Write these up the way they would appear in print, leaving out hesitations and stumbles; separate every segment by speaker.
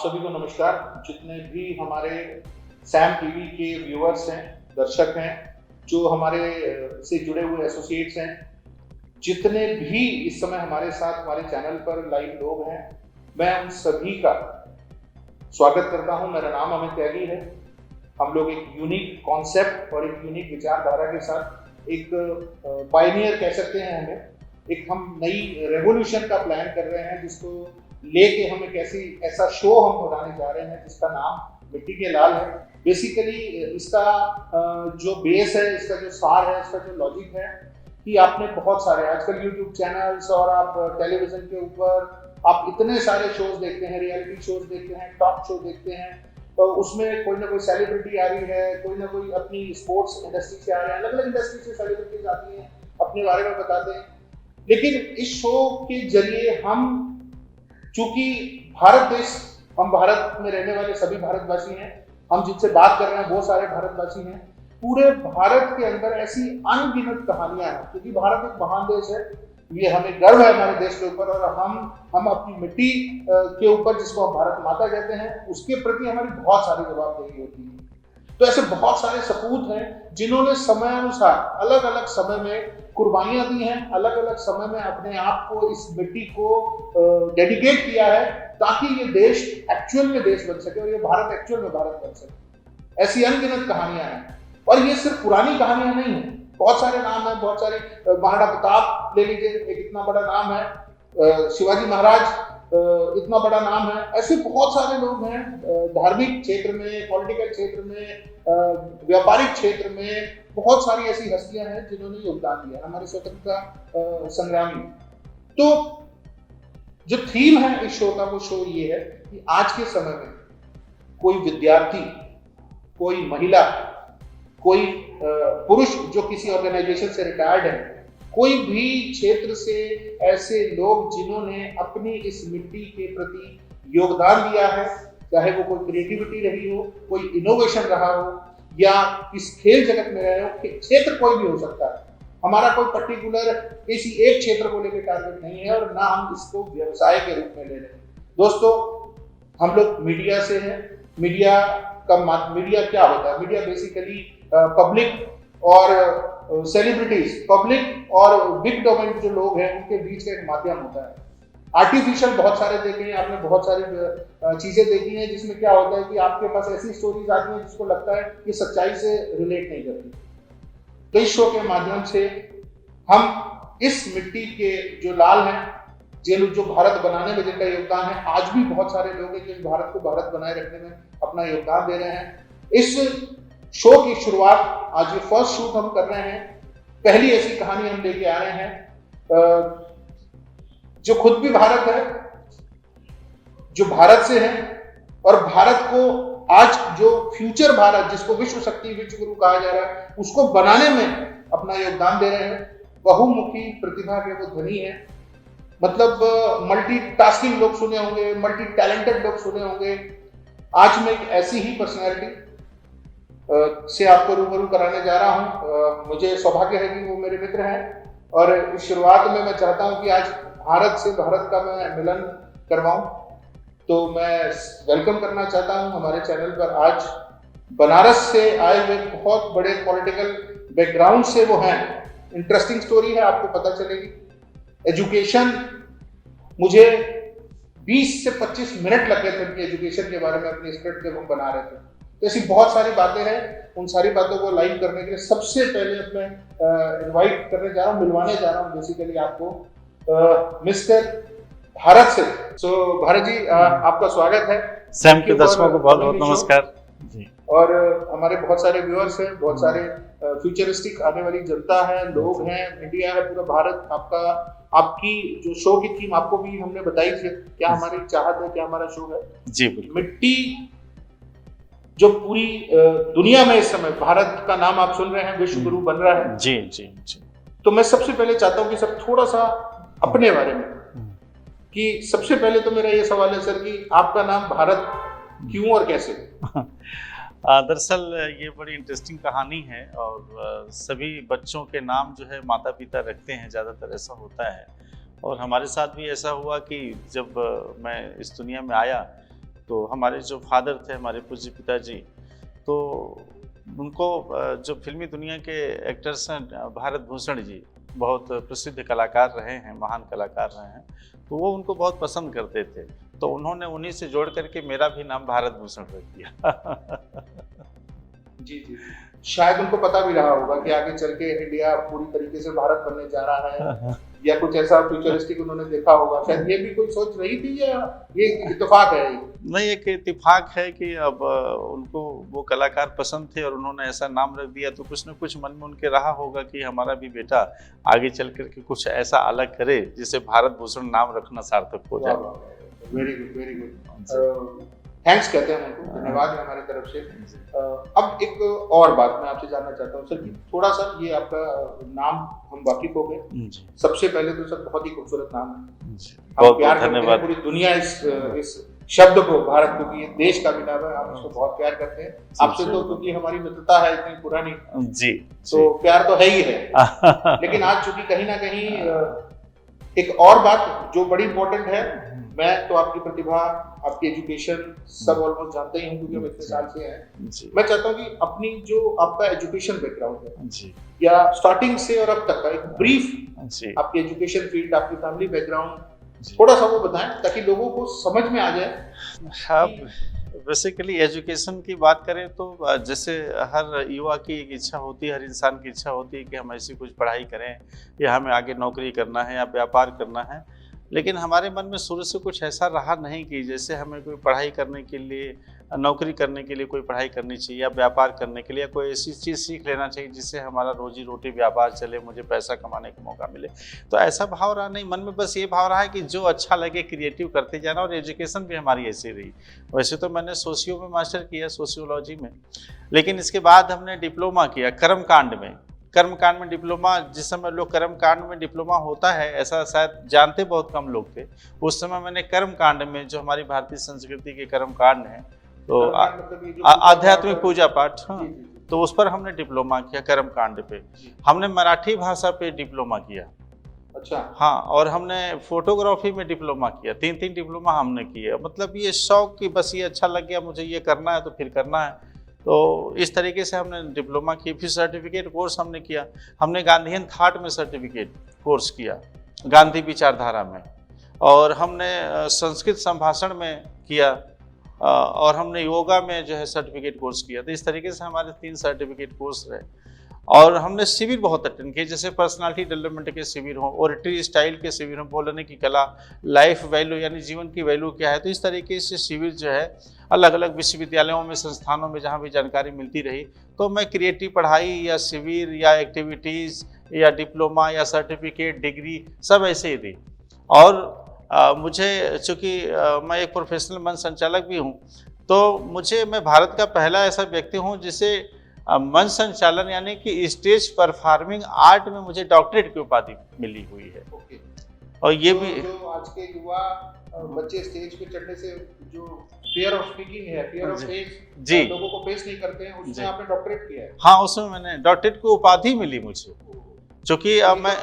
Speaker 1: सभी को नमस्कार। जितने भी हमारे सैम टीवी के व्यूअर्स हैं, दर्शक हैं, जो हमारे से जुड़े हुए एसोसिएट्स हैं, जितने भी इस समय हमारे साथ हमारे चैनल पर लाइव लोग हैं, मैं उन सभी का स्वागत करता हूं। मेरा नाम अमित त्यागी है। हम लोग एक यूनिक कॉन्सेप्ट और एक यूनिक विचारधारा के साथ एक पायनियर कह सकते हैं हमें, एक हम नई रेवोल्यूशन का प्लान कर रहे हैं, जिसको लेके हम एक ऐसा शो हम बनाने जा रहे हैं जिसका नाम मिट्टी के लाल है। बेसिकली इसका जो बेस है, इसका जो सार है, इसका जो लॉजिक है कि आपने बहुत सारे आजकल यूट्यूब चैनल्स और आप टेलीविजन के ऊपर आप इतने सारे शोज देखते हैं, रियलिटी शोज देखते हैं, टॉक शो देखते हैं, तो उसमें कोई ना कोई सेलिब्रिटी आ रही है, कोई ना कोई अपनी स्पोर्ट्स इंडस्ट्री से आ रहे हैं, अलग अलग इंडस्ट्री से सेलिब्रिटीज आती हैं, अपने बारे में बताते हैं। लेकिन इस शो के जरिए हम, चूंकि भारत देश, हम भारत में रहने वाले सभी भारतवासी हैं, हम जिनसे बात कर रहे हैं वो सारे भारतवासी हैं, पूरे भारत के अंदर ऐसी अनगिनत कहानियां हैं, क्योंकि भारत एक महान देश है। ये हमें गर्व है हमारे देश के ऊपर, और हम अपनी मिट्टी के ऊपर, जिसको हम भारत माता कहते हैं, उसके प्रति हमारी बहुत सारी जवाबदेही होती है। तो ऐसे बहुत सारे सपूत हैं जिन्होंने समय अनुसार अलग अलग समय में कुर्बानियां दी हैं, अलग अलग समय में अपने आप को, इस मिट्टी को डेडिकेट किया है, ताकि ये देश एक्चुअल में देश बन सके और ये भारत एक्चुअल में भारत बन सके। ऐसी अनगिनत कहानियां हैं, और ये सिर्फ पुरानी कहानियां नहीं है। बहुत सारे नाम है, बहुत सारे, महाराणा प्रताप ले लीजिए, एक इतना बड़ा नाम है, शिवाजी महाराज इतना बड़ा नाम है। ऐसे बहुत सारे लोग हैं, धार्मिक क्षेत्र में, पॉलिटिकल क्षेत्र में, व्यापारिक क्षेत्र में, बहुत सारी ऐसी हस्तियां हैं जिन्होंने योगदान दिया हमारे स्वतंत्रता संग्राम में। तो जो थीम है इस शो का, वो शो ये है कि आज के समय में कोई विद्यार्थी, कोई महिला, कोई पुरुष जो किसी ऑर्गेनाइजेशन से रिटायर्ड है, कोई भी क्षेत्र से ऐसे लोग जिन्होंने अपनी इस मिट्टी के प्रति योगदान दिया है, चाहे वो कोई क्रिएटिविटी रही हो, कोई इनोवेशन रहा हो, या इस खेल जगत में रहे हो, क्षेत्र कोई भी हो सकता है। हमारा कोई पर्टिकुलर किसी एक क्षेत्र को लेकर टारगेट नहीं है, और ना हम इसको व्यवसाय के रूप में ले रहे हैं। दोस्तों, हम लोग मीडिया से हैं। मीडिया क्या होता है? मीडिया बेसिकली पब्लिक और सेलिब्रिटीज, पब्लिक और बिग डोमेन जो लोग हैं, उनके बीच का एक माध्यम होता है। आर्टिफिशियल बहुत सारे देखे हैं आपने, बहुत सारी चीजें देखी हैं जिसमें क्या होता है कि आपके पास ऐसी स्टोरीज आती हैं जिसको लगता है कि सच्चाई से रिलेट नहीं करती। तो इस शो के माध्यम से हम इस मिट्टी के जो लाल हैं, जो भारत बनाने में जिनका योगदान है, आज भी बहुत सारे लोग हैं जो इस भारत को भारत बनाए रखने में अपना योगदान दे रहे हैं। इस शो की शुरुआत, आज ये फर्स्ट शूट हम कर रहे हैं, पहली ऐसी कहानी हम लेके आ रहे हैं जो खुद भी भारत है, जो भारत से है, और भारत को आज जो फ्यूचर भारत, जिसको विश्व शक्ति, विश्व गुरु कहा जा रहा है, उसको बनाने में अपना योगदान दे रहे हैं। बहुमुखी प्रतिभा के वो धनी है, मतलब मल्टीटास्किंग लोग सुने होंगे, मल्टी टैलेंटेड लोग सुने होंगे। आज मैं एक ऐसी ही पर्सनैलिटी से आपको रूबरू कराने जा रहा हूं। मुझे सौभाग्य है कि वो मेरे मित्र हैं, और इस शुरुआत में मैं चाहता हूं कि आज भारत से भारत का मैं मिलन करवाऊं। तो मैं वेलकम करना चाहता हूं हमारे चैनल पर आज बनारस से आए हुए, बहुत बड़े पॉलिटिकल बैकग्राउंड से वो हैं। इंटरेस्टिंग स्टोरी है, आपको पता चलेगी। एजुकेशन, मुझे 20 से 25 मिनट लग गए थे अपनी एजुकेशन के बारे में अपनी स्क्रिप्ट जब हम बना रहे थे। तो ऐसी बहुत सारी बातें हैं। उन सारी बातों को लाइव करने के लिए सबसे पहले मैं इनवाइट करने जा रहा हूँ, मिलवाने जा रहा हूँ बेसिकली आपको मिस्टर भारत से। सो भारत जी, आपका स्वागत है।
Speaker 2: सैम के दर्शकों को बहुत बहुत नमस्कार जी।
Speaker 1: और हमारे बहुत सारे व्यूअर्स हैं, बहुत सारे फ्यूचरिस्टिक आने वाली जनता है, लोग हैं, मीडिया है, पूरा भारत आपकी जो शो की थीम आपको भी हमने बताई थी, क्या हमारी चाहत है, क्या हमारा शो है
Speaker 2: जी।
Speaker 1: मिट्टी जो पूरी दुनिया में इस समय भारत का नाम आप सुन रहे हैं, विश्व गुरु बन रहा है।
Speaker 2: जी जी जी।
Speaker 1: तो मैं सबसे पहले चाहता हूं कि सब थोड़ा सा अपने बारे में, कि सबसे पहले तो मेरा ये सवाल है सर कि आपका नाम भारत क्यों और कैसे?
Speaker 2: दरअसल ये बड़ी इंटरेस्टिंग कहानी है, और सभी बच्चों के नाम जो है माता पिता रखते हैं, ज़्यादातर ऐसा होता है। और हमारे साथ भी ऐसा हुआ कि जब मैं इस दुनिया में आया तो हमारे जो फादर थे, हमारे पूज्य पिताजी, तो उनको जो फिल्मी दुनिया के एक्टर्स हैं, भारत भूषण जी बहुत प्रसिद्ध कलाकार रहे हैं, महान कलाकार रहे हैं, तो वो उनको बहुत पसंद करते थे, तो उन्होंने उन्हीं से जोड़ करके मेरा भी नाम भारत भूषण रख दिया।
Speaker 1: जी जी, शायद उनको पता भी रहा होगा कि आगे चल के इंडिया पूरी तरीके से भारत बनने जा रहा है, या कुछ ऐसा फ्यूचरिस्टिक उन्होंने देखा होगा, शायद ये भी कोई सोच रही थी, या ये इत्तेफाक है?
Speaker 2: नहीं, एक इत्तेफाक है कि अब उनको वो कलाकार पसंद थे और उन्होंने ऐसा नाम रख दिया, तो कुछ न कुछ मन में उनके रहा होगा कि हमारा भी बेटा आगे चल करके कुछ ऐसा अलग करे जिसे भारत भूषण नाम रखना सार्थक हो जाए।
Speaker 1: Very good, very good, thanks कहते हैं उनको, धन्यवाद है हमारी तरफ से। अब एक और बात मैं आपसे जानना चाहता हूँ सर, कि थोड़ा सा ये आपका नाम हम वाकिफ हो गए, सबसे पहले तो सर बहुत ही खूबसूरत नाम है, हम प्यार करते हैं, पूरी दुनिया इस शब्द को, भारत, क्योंकि ये देश का भी नाम है, आप इसको बहुत प्यार करते हैं। आपसे तो क्योंकि हमारी मित्रता है इतनी पुरानी
Speaker 2: जी,
Speaker 1: तो प्यार तो है ही है। लेकिन आज चूंकि कहीं ना कहीं एक और बात जो बड़ी इंपॉर्टेंट है, मैं तो आपकी प्रतिभा, आपकी एजुकेशन सब ऑलमोस्ट जानते ही हूँ क्योंकि हम इतने साल से हैं। मैं चाहता हूँ कि अपनी जो आपका एजुकेशन बैकग्राउंड है जी, या स्टार्टिंग से और अब तक का एक ब्रीफ आपकी एजुकेशन फील्ड, आपकी फैमिली बैकग्राउंड थोड़ा सा वो बताएं ताकि लोगों को समझ में आ जाए।
Speaker 2: अब बेसिकली एजुकेशन की बात करें तो जैसे हर युवा की एक इच्छा होती है, हर इंसान की इच्छा होती है कि हम ऐसी कुछ पढ़ाई करें या हमें आगे नौकरी करना है या व्यापार करना है, लेकिन हमारे मन में शुरू से कुछ ऐसा रहा नहीं कि जैसे हमें कोई पढ़ाई करने के लिए, नौकरी करने के लिए कोई पढ़ाई करनी चाहिए या व्यापार करने के लिए या कोई ऐसी चीज़ सीख लेना चाहिए जिससे हमारा रोजी रोटी व्यापार चले, मुझे पैसा कमाने का मौका मिले। तो ऐसा भाव रहा नहीं मन में, बस ये भाव रहा है कि जो अच्छा लगे क्रिएटिव करते जाना, और एजुकेशन भी हमारी ऐसी रही। वैसे तो मैंने सोशियो में मास्टर किया, सोशियोलॉजी में, लेकिन इसके बाद हमने डिप्लोमा किया कर्मकांड में। कर्मकांड में डिप्लोमा, जिस समय लोग कर्मकांड में डिप्लोमा होता है ऐसा शायद जानते बहुत कम लोग थे, उस समय मैंने कर्मकांड में, जो हमारी भारतीय संस्कृति के कर्मकांड है, तो आध्यात्मिक पूजा पाठ, हाँ, तो उस पर हमने डिप्लोमा किया कर्मकांड पे। हमने मराठी भाषा पे डिप्लोमा किया, अच्छा, हाँ, और हमने फोटोग्राफी में डिप्लोमा किया, 3 डिप्लोमा हमने किए। मतलब ये शौक कि बस ये अच्छा लग गया, मुझे ये करना है तो फिर करना है, तो इस तरीके से हमने डिप्लोमा की। फिर सर्टिफिकेट कोर्स हमने किया, हमने गांधीयन थॉट में सर्टिफिकेट कोर्स किया, गांधी विचारधारा में, और हमने संस्कृत संभाषण में किया, और हमने योगा में जो है सर्टिफिकेट कोर्स किया। तो इस तरीके से हमारे 3 सर्टिफिकेट कोर्स रहे। और हमने शिविर बहुत अटेंड किए, जैसे पर्सनालिटी डेवलपमेंट के शिविर हों, ओरेटरी स्टाइल के शिविर हों, बोलने की कला, लाइफ वैल्यू यानी जीवन की वैल्यू क्या है। तो इस तरीके से शिविर जो है अलग अलग विश्वविद्यालयों में, संस्थानों में जहाँ भी जानकारी मिलती रही, तो मैं क्रिएटिव पढ़ाई या शिविर या एक्टिविटीज़ या डिप्लोमा या सर्टिफिकेट, डिग्री सब ऐसे ही दी। और मुझे चूँकि मैं एक प्रोफेशनल मंच संचालक भी हूँ, तो मैं भारत का पहला ऐसा व्यक्ति हूँ जिसे मंच संचालन यानी कि स्टेज परफॉर्मिंग आर्ट में मुझे डॉक्टरेट की उपाधि मिली हुई है। और ये तो भी
Speaker 1: जो आज के युवा बच्चे स्टेज पे चढ़ने से जो फियर ऑफ स्पीकिंग है, फियर ऑफ फेस, जी, लोगों को फेस नहीं करते हैं, उसमें आपने डॉक्टरेट किया है?
Speaker 2: हाँ, उसमें मैंने डॉक्टरेट की उपाधि मिली मुझे, क्योंकि मैं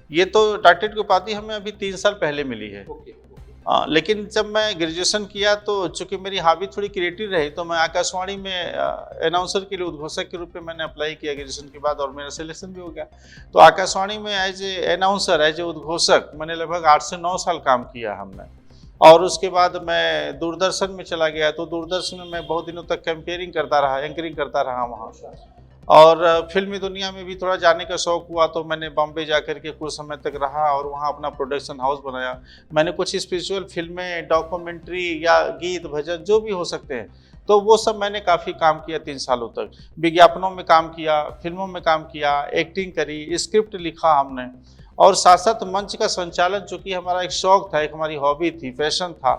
Speaker 2: ये तो डॉक्टरेट की उपाधि हमें अभी 3 साल पहले मिली है। लेकिन जब मैं ग्रेजुएशन किया तो चूंकि मेरी हॉबी थोड़ी क्रिएटिव रही, तो मैं आकाशवाणी में अनाउंसर के लिए उद्घोषक के रूप में मैंने अप्लाई किया ग्रेजुएशन के बाद, और मेरा सिलेक्शन भी हो गया। तो आकाशवाणी में as a announcer, as a उद्घोषक मैंने लगभग 8 से 9 साल काम किया हमने। और उसके बाद मैं दूरदर्शन में चला गया, तो दूरदर्शन में मैं बहुत दिनों तक कैंपेयरिंग करता रहा, एंकरिंग करता रहा वहाँ। और फिल्मी दुनिया में भी थोड़ा जाने का शौक हुआ, तो मैंने बॉम्बे जाकर के कुछ समय तक रहा और वहाँ अपना प्रोडक्शन हाउस बनाया। मैंने कुछ स्पिरिचुअल फिल्में, डॉक्यूमेंट्री या गीत भजन जो भी हो सकते हैं, तो वो सब मैंने काफ़ी काम किया 3 सालों तक। विज्ञापनों में काम किया, फिल्मों में काम किया, एक्टिंग करी, स्क्रिप्ट लिखा हमने, और साथ साथ मंच का संचालन, चूँकि हमारा एक शौक था, एक हमारी हॉबी थी, पैशन था,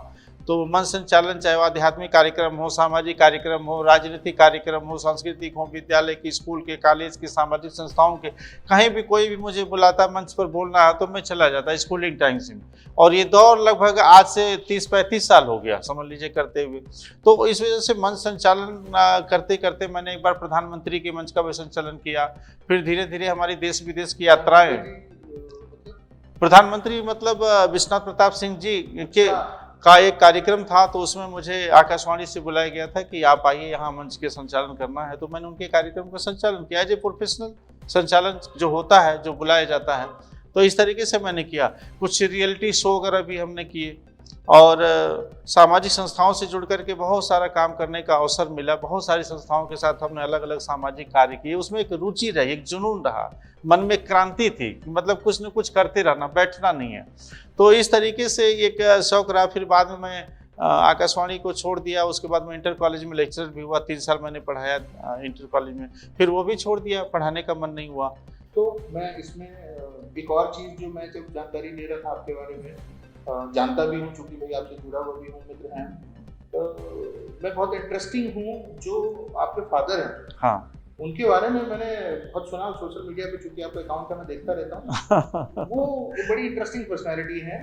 Speaker 2: तो मंच संचालन चाहे वो आध्यात्मिक कार्यक्रम हो, सामाजिक कार्यक्रम हो, राजनीतिक कार्यक्रम हो, सांस्कृतिक हो, विद्यालय की, स्कूल के, कॉलेज की, सामाजिक संस्थाओं के, कहीं भी कोई भी मुझे बुलाता मंच पर बोलना है तो मैं चला जाता स्कूलिंग टाइम से। और ये दौर लगभग आज से 30-35 साल हो गया समझ लीजिए करते हुए। तो इस वजह से मंच संचालन करते करते मैंने एक बार प्रधानमंत्री के मंच का भी संचालन किया। फिर धीरे धीरे हमारी देश विदेश की यात्राएं, प्रधानमंत्री मतलब विश्वनाथ प्रताप सिंह जी के का एक कार्यक्रम था, तो उसमें मुझे आकाशवाणी से बुलाया गया था कि आप आइए यहाँ मंच के संचालन करना है। तो मैंने उनके कार्यक्रम का संचालन किया, एज ए प्रोफेशनल संचालन जो होता है, जो बुलाया जाता है। तो इस तरीके से मैंने किया। कुछ रियलिटी शो वगैरह भी हमने किए और सामाजिक संस्थाओं से जुड़ करके बहुत सारा काम करने का अवसर मिला। बहुत सारी संस्थाओं के साथ हमने अलग अलग सामाजिक कार्य किए। उसमें एक रुचि रही, एक जुनून रहा, मन में क्रांति थी, मतलब कुछ न कुछ करते रहना, बैठना नहीं है। तो इस तरीके से एक शौक रहा। फिर बाद में मैं आकाशवाणी को छोड़ दिया। उसके बाद मैं इंटर कॉलेज में लेक्चरर भी हुआ, 3 साल मैंने पढ़ाया इंटर कॉलेज में। फिर वो भी छोड़ दिया, पढ़ाने का मन नहीं हुआ।
Speaker 1: तो मैं इसमें एक और चीज़ जो मैं जब जानकारी ले रहा था आपके बारे में, जानता भी हूँ चूँकि भाई आपसे जुड़ा हुआ भी हूँ, मित्र हैं, तो मैं बहुत इंटरेस्टिंग हूँ जो आपके फादर हैं।
Speaker 2: हाँ,
Speaker 1: उनके बारे में मैंने बहुत सुना सोशल मीडिया पे, चूँकि आपका अकाउंट है मैं देखता रहता हूँ। वो एक बड़ी इंटरेस्टिंग पर्सनैलिटी है।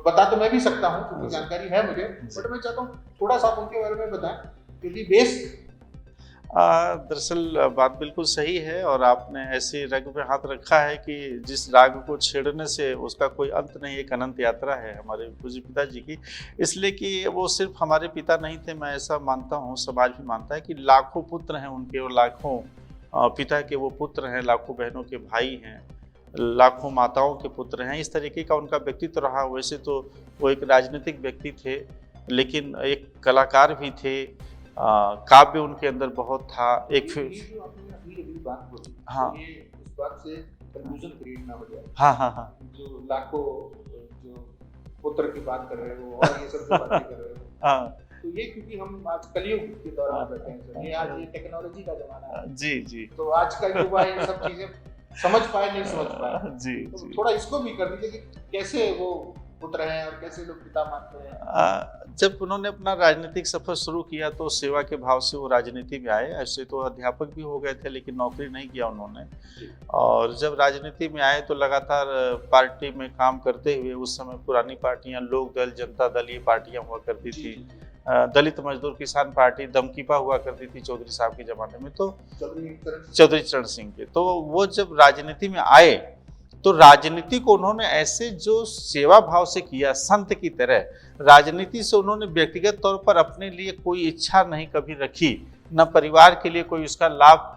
Speaker 1: बता तो मैं भी सकता हूँ क्योंकि जानकारी है मुझे, बट मैं चाहता हूँ थोड़ा सा आप उनके बारे में बताएं क्योंकि बेस।
Speaker 2: दरअसल बात बिल्कुल सही है और आपने ऐसी रग पे हाथ रखा है कि जिस राग को छेड़ने से उसका कोई अंत नहीं, एक अनंत यात्रा है हमारे पूज्य पिताजी की। इसलिए कि वो सिर्फ हमारे पिता नहीं थे, मैं ऐसा मानता हूँ, समाज भी मानता है कि लाखों पुत्र हैं उनके और लाखों पिता के वो पुत्र हैं, लाखों बहनों के भाई हैं, लाखों माताओं के पुत्र हैं। इस तरीके का उनका व्यक्तित्व रहा। वैसे तो वो एक राजनीतिक व्यक्ति थे, लेकिन एक कलाकार भी थे। काव्य उनके अंदर बहुत था। एक फिर
Speaker 1: जो आपने अभी बात बोली,
Speaker 2: हाँ,
Speaker 1: ये इस बात से कंफ्यूजन क्रिएट ना हो जाए।
Speaker 2: हाँ हाँ हाँ,
Speaker 1: जो लाखों जो पुत्र की बात कर रहे हो और ये सब जो बातें कर रहे हो,
Speaker 2: हाँ,
Speaker 1: तो ये क्योंकि हम आज कलियुग के दौर में बैठे हैं सर, ये आज ये टेक्नोलॉजी का जमाना है।
Speaker 2: जी जी,
Speaker 1: तो आज का युवा ये सब चीजें समझ पाए नहीं समझ पाए,
Speaker 2: जी
Speaker 1: तो
Speaker 2: जी।
Speaker 1: थोड़ा इसको भी कर दीजिए कि कैसे वो पुत्र हैं और कैसे लोग पिता मानते हैं।
Speaker 2: जब उन्होंने अपना राजनीतिक सफर शुरू किया तो सेवा के भाव से वो राजनीति में आए। ऐसे तो अध्यापक भी हो गए थे, लेकिन नौकरी नहीं किया उन्होंने। और जब राजनीति में आए तो लगातार पार्टी में काम करते हुए, उस समय पुरानी पार्टियां लोक दल, जनता दल, ये पार्टियां हुआ करती थी। दलित मजदूर किसान पार्टी दमकीपा हुआ करती थी चौधरी साहब के ज़माने में, तो चौधरी चरण सिंह के। तो वो जब राजनीति में आए तो राजनीति को उन्होंने ऐसे जो सेवा भाव से किया, संत की तरह। राजनीति से उन्होंने व्यक्तिगत तौर पर अपने लिए कोई इच्छा नहीं कभी रखी, न परिवार के लिए कोई उसका लाभ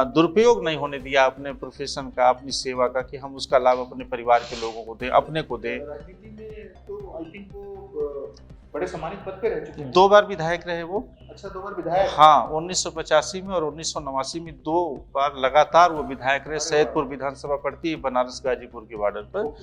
Speaker 2: दुरुपयोग नहीं होने दिया अपने प्रोफेशन का, अपनी सेवा का, कि हम उसका लाभ अपने परिवार के लोगों को दे, अपने को दे।
Speaker 1: राजनीति में तो आई थिंक वो बड़े सम्मानित पद पे रह चुके हैं।
Speaker 2: 2 बार विधायक रहे वो।
Speaker 1: अच्छा, 2 बार विधायक।
Speaker 2: हाँ, 1985 में और 1989 में 2 बार लगातार वो विधायक रहे। सैदपुर विधानसभा पड़ती है बनारस गाजीपुर के बॉर्डर पर,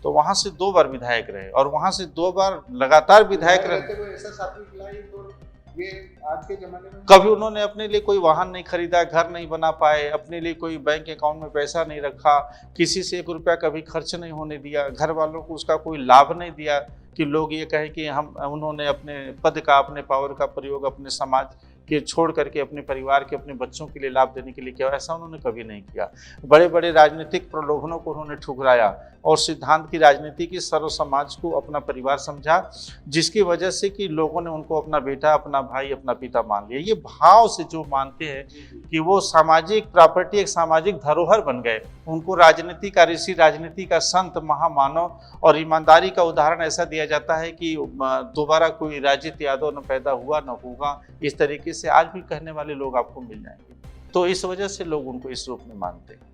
Speaker 2: तो वहां से 2 बार विधायक रहे और वहां से 2 बार लगातार विधायक रहे।
Speaker 1: ऐसा सात्विक लाइफ और ये आज के जमाने में
Speaker 2: कभी उन्होंने अपने लिए कोई वाहन नहीं खरीदा, घर नहीं बना पाए, अपने लिए कोई बैंक अकाउंट में पैसा नहीं रखा, किसी से 1 रुपया कभी खर्च नहीं होने दिया, घर वालों को उसका कोई लाभ नहीं दिया कि लोग ये कहें कि उन्होंने अपने पद का, अपने पावर का प्रयोग अपने समाज के छोड़ करके अपने परिवार के, अपने बच्चों के लिए लाभ देने के लिए किया। ऐसा उन्होंने कभी नहीं किया। बड़े बड़े राजनीतिक प्रलोभनों को उन्होंने ठुकराया और सिद्धांत की राजनीति की, सर्व समाज को अपना परिवार समझा, जिसकी वजह से कि लोगों ने उनको अपना बेटा, अपना भाई, अपना पिता मान लिया। ये भाव से जो मानते हैं कि वो सामाजिक प्रॉपर्टी, एक सामाजिक धरोहर बन गए, उनको राजनीति का ऋषि, राजनीति का संत, महामानव और ईमानदारी का उदाहरण ऐसा दिया जाता है कि दोबारा कोई राजित यादव न पैदा हुआ न होगा, इस तरीके से आज भी कहने वाले लोग आपको मिल जाएंगे। तो इस वजह से लोग उनको इस रूप में मानते हैं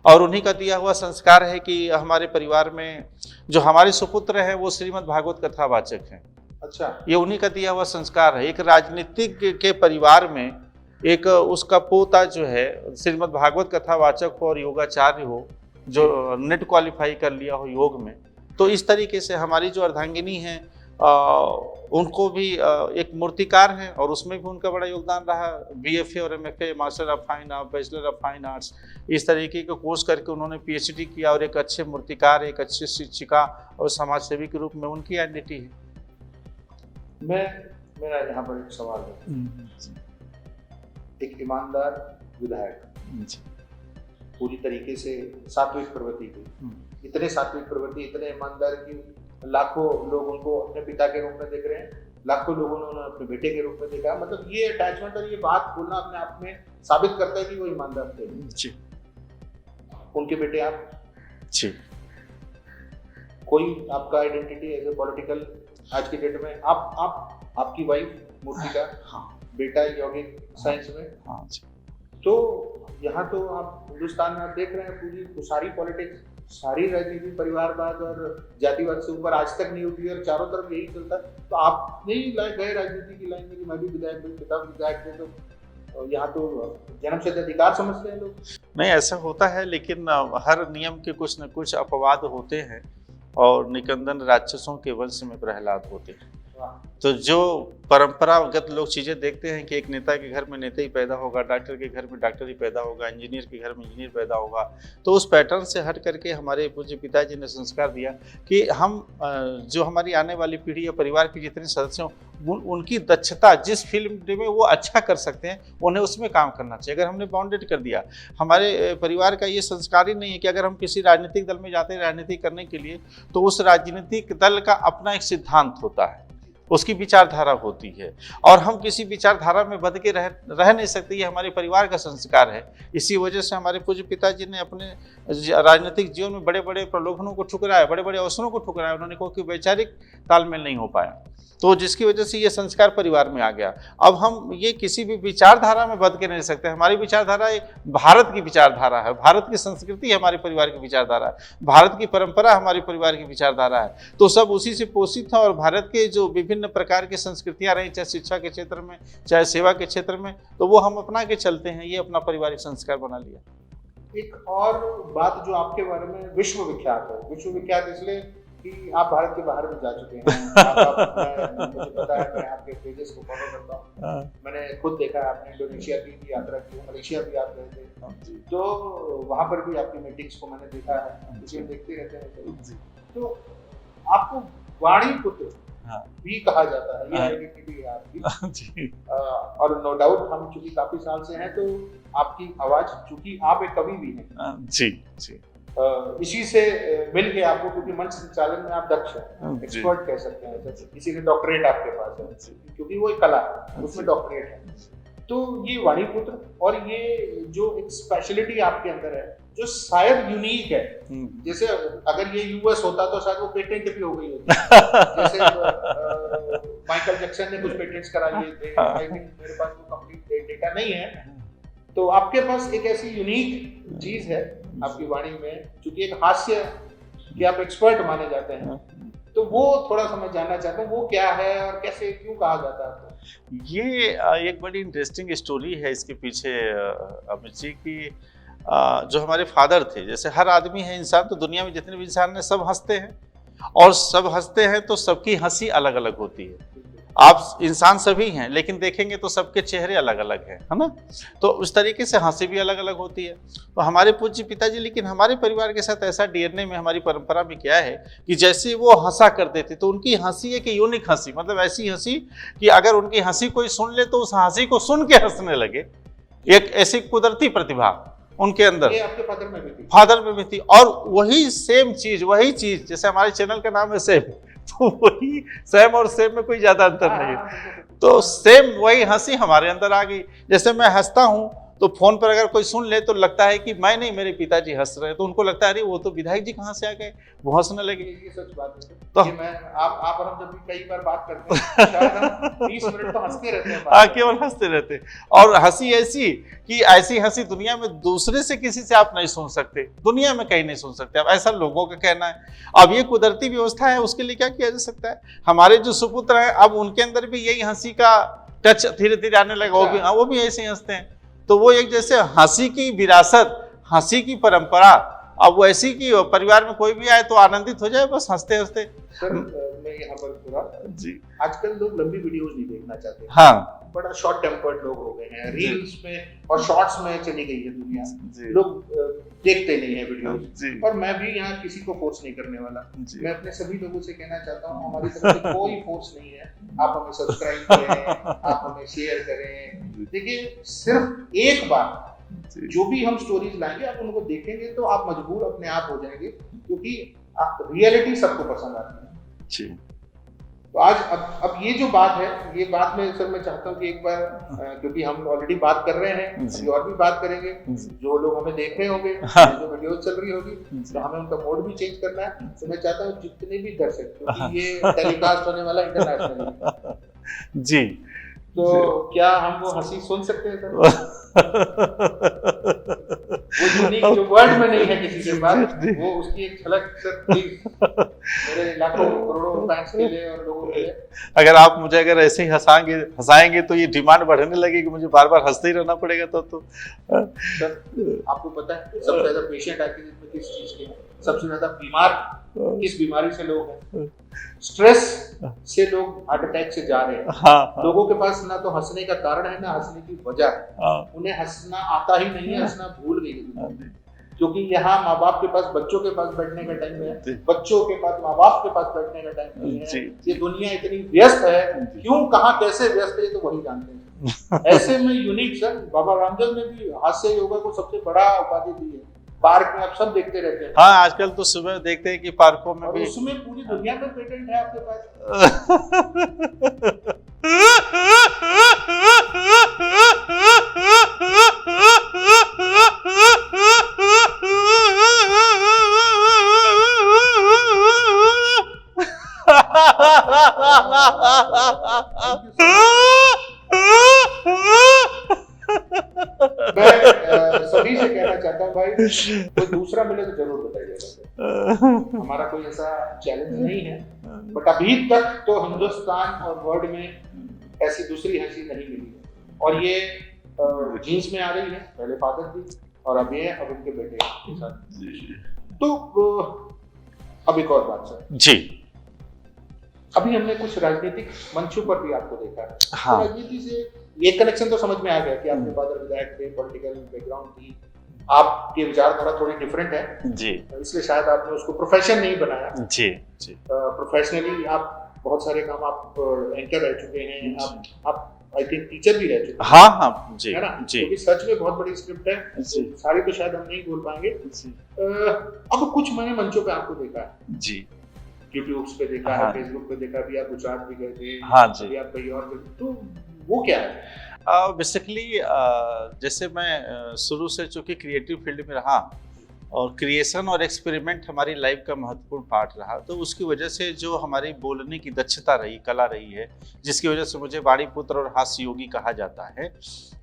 Speaker 2: और उन्हीं का दिया हुआ संस्कार है कि हमारे परिवार में जो हमारे सुपुत्र हैं वो श्रीमद् भागवत कथावाचक हैं।
Speaker 1: अच्छा,
Speaker 2: ये उन्हीं का दिया हुआ संस्कार है। एक राजनीतिक के परिवार में एक उसका पोता जो है श्रीमद् भागवत कथावाचक हो और योगाचार्य हो, जो नेट क्वालिफाई कर लिया हो योग में। तो इस तरीके से हमारी जो अर्धांगिनी है उनको भी एक मूर्तिकार हैं और उसमें भी उनका बड़ा योगदान रहा। BFA और MFA, master of fine art, bachelor of fine arts, इस तरीके के कोर्स करके उन्होंने PhD किया और एक अच्छे मूर्तिकार, एक अच्छे शिक्षिका और समाज सेवी के रूप में उनकी आइडेंटिटी है।
Speaker 1: मेरा यहाँ पर एक सवाल है। एक ईमानदार विधायक, पूरी तरीके से सात्विक प्रवृत्ति की, इतने सात्विक प्रवृत्ति, इतने ईमानदार की लाखों लोग उनको अपने पिता के रूप में देख रहे हैं, लाखों लोगों ने उन्हें अपने बेटे के रूप में देखा। मतलब ये अटैचमेंट और ये बात बोलना अपने आप में साबित करता है कि वो ईमानदार थे।
Speaker 2: जी,
Speaker 1: उनके बेटे आप
Speaker 2: जी,
Speaker 1: कोई आपका आइडेंटिटी एज ए पॉलिटिकल आज की डेट में आपकी वाइफ मूर्तिका,
Speaker 2: हाँ
Speaker 1: बेटा यौगिक साइंस में।
Speaker 2: हाँ जी।
Speaker 1: तो यहाँ तो आप हिंदुस्तान में आप देख रहे हैं पूरी सारी पॉलिटिक्स, सारी राजनीति परिवारवाद और जातिवाद से ऊपर आज तक नहीं उठी और चारों तरफ यही चलता है। तो आप नहीं गए राजनीति की लाइन में कि मैं भी विधायक हूँ, पिता विधायक थे, तो यहाँ तो जन्मसिद्ध अधिकार समझते हैं लोग।
Speaker 2: नहीं, ऐसा होता है, लेकिन हर नियम के कुछ न कुछ अपवाद होते हैं और निकंदन राक्षसों के वंश में प्रहलाद होते हैं। तो जो परंपरागत लोग चीज़ें देखते हैं कि एक नेता के घर में नेता ही पैदा होगा, डॉक्टर के घर में डॉक्टर ही पैदा होगा, इंजीनियर के घर में इंजीनियर पैदा होगा, तो उस पैटर्न से हट करके हमारे पूज्य पिताजी ने संस्कार दिया कि हम जो हमारी आने वाली पीढ़ी या परिवार के जितने सदस्य हों उनकी दक्षता जिस फील्ड में वो अच्छा कर सकते हैं उन्हें उसमें काम करना चाहिए। अगर हमने बाउंडेड कर दिया, हमारे परिवार का ये संस्कार ही नहीं है कि अगर हम किसी राजनीतिक दल में जाते हैं राजनीति करने के लिए तो उस राजनीतिक दल का अपना एक सिद्धांत होता है, उसकी विचारधारा होती है और हम किसी विचारधारा में बंध के रह नहीं सकते। ये हमारे परिवार का संस्कार है। इसी वजह से हमारे पूज्य पिताजी ने अपने राजनीतिक जीवन में बड़े बड़े प्रलोभनों को ठुकराया, बड़े बड़े अवसरों को ठुकराया। उन्होंने कहा कि वैचारिक तालमेल नहीं हो पाया, तो जिसकी वजह से ये संस्कार परिवार में आ गया। अब हम ये किसी भी विचारधारा में बंध के नहीं सकते। हमारी विचारधारा भारत की विचारधारा है, भारत की संस्कृति हमारे परिवार की विचारधारा है, भारत की परंपरा हमारे परिवार की विचारधारा है, तो सब उसी से पोषित है। और भारत के जो विभिन्न प्रकार की संस्कृतियां रही, चाहे शिक्षा के क्षेत्र में चाहे सेवा के क्षेत्र में, तो वो हम अपना के चलते हैं। ये अपना पारिवारिक संस्कार बना लिया।
Speaker 1: एक और बात जो आपके बारे में विश्वविख्यात है, विश्वविख्यात इसलिए कि आप भारत के बाहर भी जा चुके हैं। मुझे पता है, मैं आपके पेजेस को फॉलो करता हूँ, मैंने खुद देखा आपने इंडोनेशिया की भी यात्रा की, मलेशिया भी आप गए थे, तो वहाँ पर भी आपकी मीटिंग्स को मैंने देखा है, इसे देखते रहते हैं। तो आपको वाणी पुत्र भी कहा जाता है, ये आइडेंटिटी है आपकी। और नो डाउट हम चूंकि काफी साल से हैं तो आपकी आवाज, चूंकि आप एक कवि भी हैं
Speaker 2: जी जी,
Speaker 1: इसी से मिल के आपको, क्योंकि मंच संचालन में आप दक्ष हैं, एक्सपर्ट कह सकते हैं, इसीलिए डॉक्टरेट आपके पास है, क्योंकि वो एक कला है, उसमें डॉक्टरेट है। तो ये वाणीपुत्र और ये जो एक स्पेशलिटी आपके अंदर है जो शायद यूनिक है, जैसे अगर ये यूएस होता तो शायद वो पेटेंट भी हो गई होती। जैसे माइकल जैक्सन ने कुछ पेटेंट्स करा लिए थे, आई थिंक मेरे पास वो कंप्लीट डेटा नहीं है, तो आपके पास एक ऐसी यूनिक चीज है आपकी वाणी में, क्योंकि एक हास्य कि आप एक्सपर्ट माने जाते हैं, तो वो थोड़ा सा मैं जानना चाहता हूँ वो क्या है और कैसे क्यों कहा जाता है आपको?
Speaker 2: ये एक बड़ी इंटरेस्टिंग स्टोरी है इसके पीछे अमित जी की। जो हमारे फादर थे, जैसे हर आदमी है इंसान, तो दुनिया में जितने भी इंसान हैं सब हंसते हैं, और सब हंसते हैं तो सबकी हंसी अलग अलग होती है। आप इंसान सभी हैं लेकिन देखेंगे तो सबके चेहरे अलग अलग हैं, है ना? तो उस तरीके से हंसी भी अलग अलग होती है। तो हमारे पूज्य पिताजी, लेकिन हमारे परिवार के साथ ऐसा डीएनए में, हमारी परंपरा में क्या है कि जैसे वो हंसा करते थे तो उनकी हंसी एक यूनिक हंसी, मतलब ऐसी हंसी कि अगर उनकी हंसी कोई सुन ले तो उस हंसी को सुन के हंसने लगे। एक ऐसी कुदरती प्रतिभा उनके अंदर,
Speaker 1: ये आपके फादर में भी थी।
Speaker 2: और वही सेम चीज, वही चीज, जैसे हमारे चैनल का नाम है सेम, तो वही सेम और सेम में कोई ज्यादा अंतर नहीं है। तो सेम वही हंसी हमारे अंदर आ गई। जैसे मैं हंसता हूं तो फोन पर अगर कोई सुन ले तो लगता है कि मैं नहीं, मेरे पिताजी हंस रहे हैं, तो उनको लगता है अरे वो तो विधायक जी कहाँ से आ गए, वो हंसने लगे।
Speaker 1: ये सच बात है। तो मैं आप और हम जब भी कई बार बात करते हैं शायद हम 20 मिनट तो हंसते रहते हैं,
Speaker 2: केवल हंसते रहते हैं। और हंसी ऐसी कि ऐसी हंसी दुनिया में दूसरे से किसी से आप नहीं सुन सकते, दुनिया में कहीं नहीं सुन सकते। अब ऐसा लोगों का कहना है। अब ये कुदरती व्यवस्था है, उसके लिए क्या किया जा सकता है? हमारे जो सुपुत्र हैं अब उनके अंदर भी यही हंसी का टच धीरे धीरे आने लगा, वो भी ऐसे ही हंसते हैं। तो वो एक जैसे हंसी की विरासत, हंसी की परंपरा, अब वो ऐसी कि परिवार में कोई भी आए तो आनंदित हो जाए बस हंसते हंसते।
Speaker 1: सर मैं यहाँ पर पूरा जी, आजकल लोग लंबी वीडियोस नहीं देखना चाहते,
Speaker 2: हाँ,
Speaker 1: बड़ा शॉर्ट टेम्पर्ड लोग हो गए हैं, रील्स में और शॉर्ट्स में चली गई है दुनिया, लोग देखते नहीं है वीडियोस। और मैं भी यहाँ किसी को फोर्स नहीं करने वाला, मैं अपने सभी लोगों से कहना चाहता हूँ हमारी तरफ से कोई फोर्स नहीं है। आप हमें सब्सक्राइब करें, आप हमें शेयर करें। देखिए सिर्फ एक बार जो भी हम स्टोरीज लाएंगे आप उनको देखेंगे तो आप मजबूर अपने आप हो जाएंगे, क्योंकि रियलिटी सबको पसंद आती है। तो आज अब ये जो बात है, ये बात में सर मैं चाहता हूँ कि एक बार क्योंकि हम ऑलरेडी बात कर रहे हैं, अभी और भी बात करेंगे, जो लोग हमें देख रहे होंगे, जो वीडियो चल रही होगी, तो हमें उनका मोड भी चेंज करना है। तो मैं चाहता हूँ जितने भी दर्शक, क्योंकि ये टेलीकास्ट होने वाला इंटरनेशनल
Speaker 2: जी,
Speaker 1: तो क्या हम वो हंसी सुन सकते हैं सर? वो यूनिक जो वर्ड में नहीं है किसी के पास, वो उसकी एक झलक सर प्लीज मेरे लाखों करोड़ों फैंस के लिए और लोगों के लिए।
Speaker 2: अगर आप मुझे अगर ऐसे ही हंसाएंगे तो ये डिमांड बढ़ने लगेगी, मुझे बार बार हंसते ही रहना पड़ेगा। तो
Speaker 1: सर आपको पता है सबसे ज्यादा पेशेंट आके जिसमें किस चीज के हैं, सबसे ज्यादा बीमार किस बीमारी से लोग हैं? स्ट्रेस से लोग हार्ट अटैक से जा रहे हैं।
Speaker 2: हाँ।
Speaker 1: लोगों के पास ना तो हंसने का कारण है ना हंसने की वजह है। उन्हें हंसना आता ही नहीं है, हंसना भूल गई है। क्योंकि यहाँ माँ बाप के पास बच्चों के पास बैठने का टाइम है, बच्चों के पास माँ बाप के पास बैठने का टाइम नहीं है। ये दुनिया इतनी व्यस्त है, क्यों कहाँ कैसे व्यस्त है तो वही जानते हैं। ऐसे में यूनिक सर बाबा रामदेव ने भी हास्य योगा को सबसे बड़ा उपाधि दी है। पार्क में आप सब देखते रहते हैं।
Speaker 2: हाँ, आजकल तो सुबह देखते हैं कि पार्कों में भी,
Speaker 1: उसमें पूरी दुनिया में पेटेंट है आपके पास। मैं सभी से कहना चाहता हूँ भाई, कोई दूसरा मिले तो जरूर बताइएगा। हमारा कोई ऐसा चैलेंज नहीं है, बट अभी तक तो हिंदुस्तान और वर्ल्ड में ऐसी दूसरी हंसी नहीं मिली है। और ये जीन्स में आ रही है, पहले फादर थी और अब ये अब इनके बेटे के साथ। तो अब एक और बात सर
Speaker 2: जी,
Speaker 1: अभी हमने कुछ राजनीतिक मंचों पर भी आपको देखा है।
Speaker 2: हाँ।
Speaker 1: तो राजनीति से एक कनेक्शन तो समझ में आ गया कि आपके फादर विधायक थे, पॉलिटिकल बैकग्राउंड थी, आपके विचारधारा थोड़ी डिफरेंट है
Speaker 2: जी,
Speaker 1: इसलिए शायद आपने उसको प्रोफेशन नहीं बनाया।
Speaker 2: जी जी,
Speaker 1: प्रोफेशनली आप बहुत सारे काम, आप एंकर रह चुके हैं, आप आई थिंक टीचर भी रह चुके हैं।
Speaker 2: हाँ हाँ जी,
Speaker 1: है ना?
Speaker 2: जी,
Speaker 1: क्योंकि सच में बहुत बड़ी स्क्रिप्ट है,
Speaker 2: जी,
Speaker 1: सारी तो शायद हम नहीं बोल पाएंगे। अब कुछ मैंने मंचों पे आपको देखा है,
Speaker 2: जी,
Speaker 1: यूट्यूब पे देखा
Speaker 2: हाँ।
Speaker 1: है, फेसबुक पे देखा, अभी आप गुजरात भी गए थे,
Speaker 2: हाँ जी।
Speaker 1: अभी आप कहीं और गए, तो वो क्या है?
Speaker 2: बेसिकली जैसे मैं शुरू से चूंकि क्रिएटिव फील्ड में रहा और क्रिएशन और एक्सपेरिमेंट हमारी लाइफ का महत्वपूर्ण पार्ट रहा, तो उसकी वजह से जो हमारी बोलने की दक्षता रही, कला रही है, जिसकी वजह से मुझे वाणी पुत्र और हास्य योगी कहा जाता है।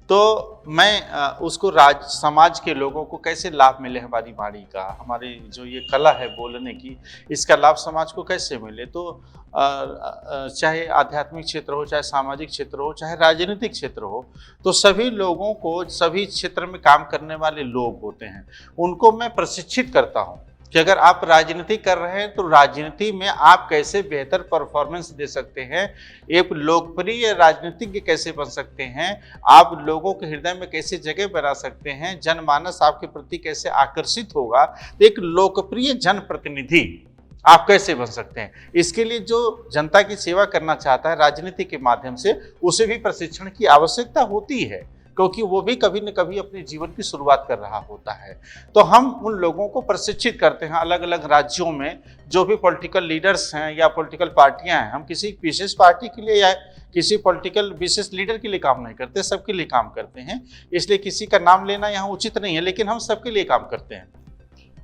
Speaker 2: तो मैं उसको समाज के लोगों को कैसे लाभ मिले, हमारी वाणी का, हमारी जो ये कला है बोलने की, इसका लाभ समाज को कैसे मिले। तो चाहे आध्यात्मिक क्षेत्र हो, चाहे सामाजिक क्षेत्र हो, चाहे राजनीतिक क्षेत्र हो, तो सभी लोगों को, सभी क्षेत्र में काम करने वाले लोग होते हैं, उनको मैं प्रशिक्षित करता हूं कि अगर आप राजनीति कर रहे हैं तो राजनीति में आप कैसे बेहतर परफॉर्मेंस दे सकते हैं, एक लोकप्रिय राजनीतिज्ञ कैसे बन सकते हैं, आप लोगों के हृदय में कैसे जगह बना सकते हैं, जनमानस आपके प्रति कैसे आकर्षित होगा, तो एक लोकप्रिय जनप्रतिनिधि आप कैसे बन सकते हैं। इसके लिए जो जनता की सेवा करना चाहता है राजनीति के माध्यम से, उसे भी प्रशिक्षण की आवश्यकता होती है, क्योंकि वो भी कभी न कभी अपने जीवन की शुरुआत कर रहा होता है। तो हम उन लोगों को प्रशिक्षित करते हैं अलग अलग राज्यों में, जो भी पॉलिटिकल लीडर्स हैं या पॉलिटिकल पार्टियां हैं। हम किसी विशेष पार्टी के लिए या किसी पॉलिटिकल विशेष लीडर के लिए काम नहीं करते, सबके लिए काम करते हैं। इसलिए किसी का नाम लेना यहाँ उचित नहीं है, लेकिन हम सबके लिए काम करते हैं।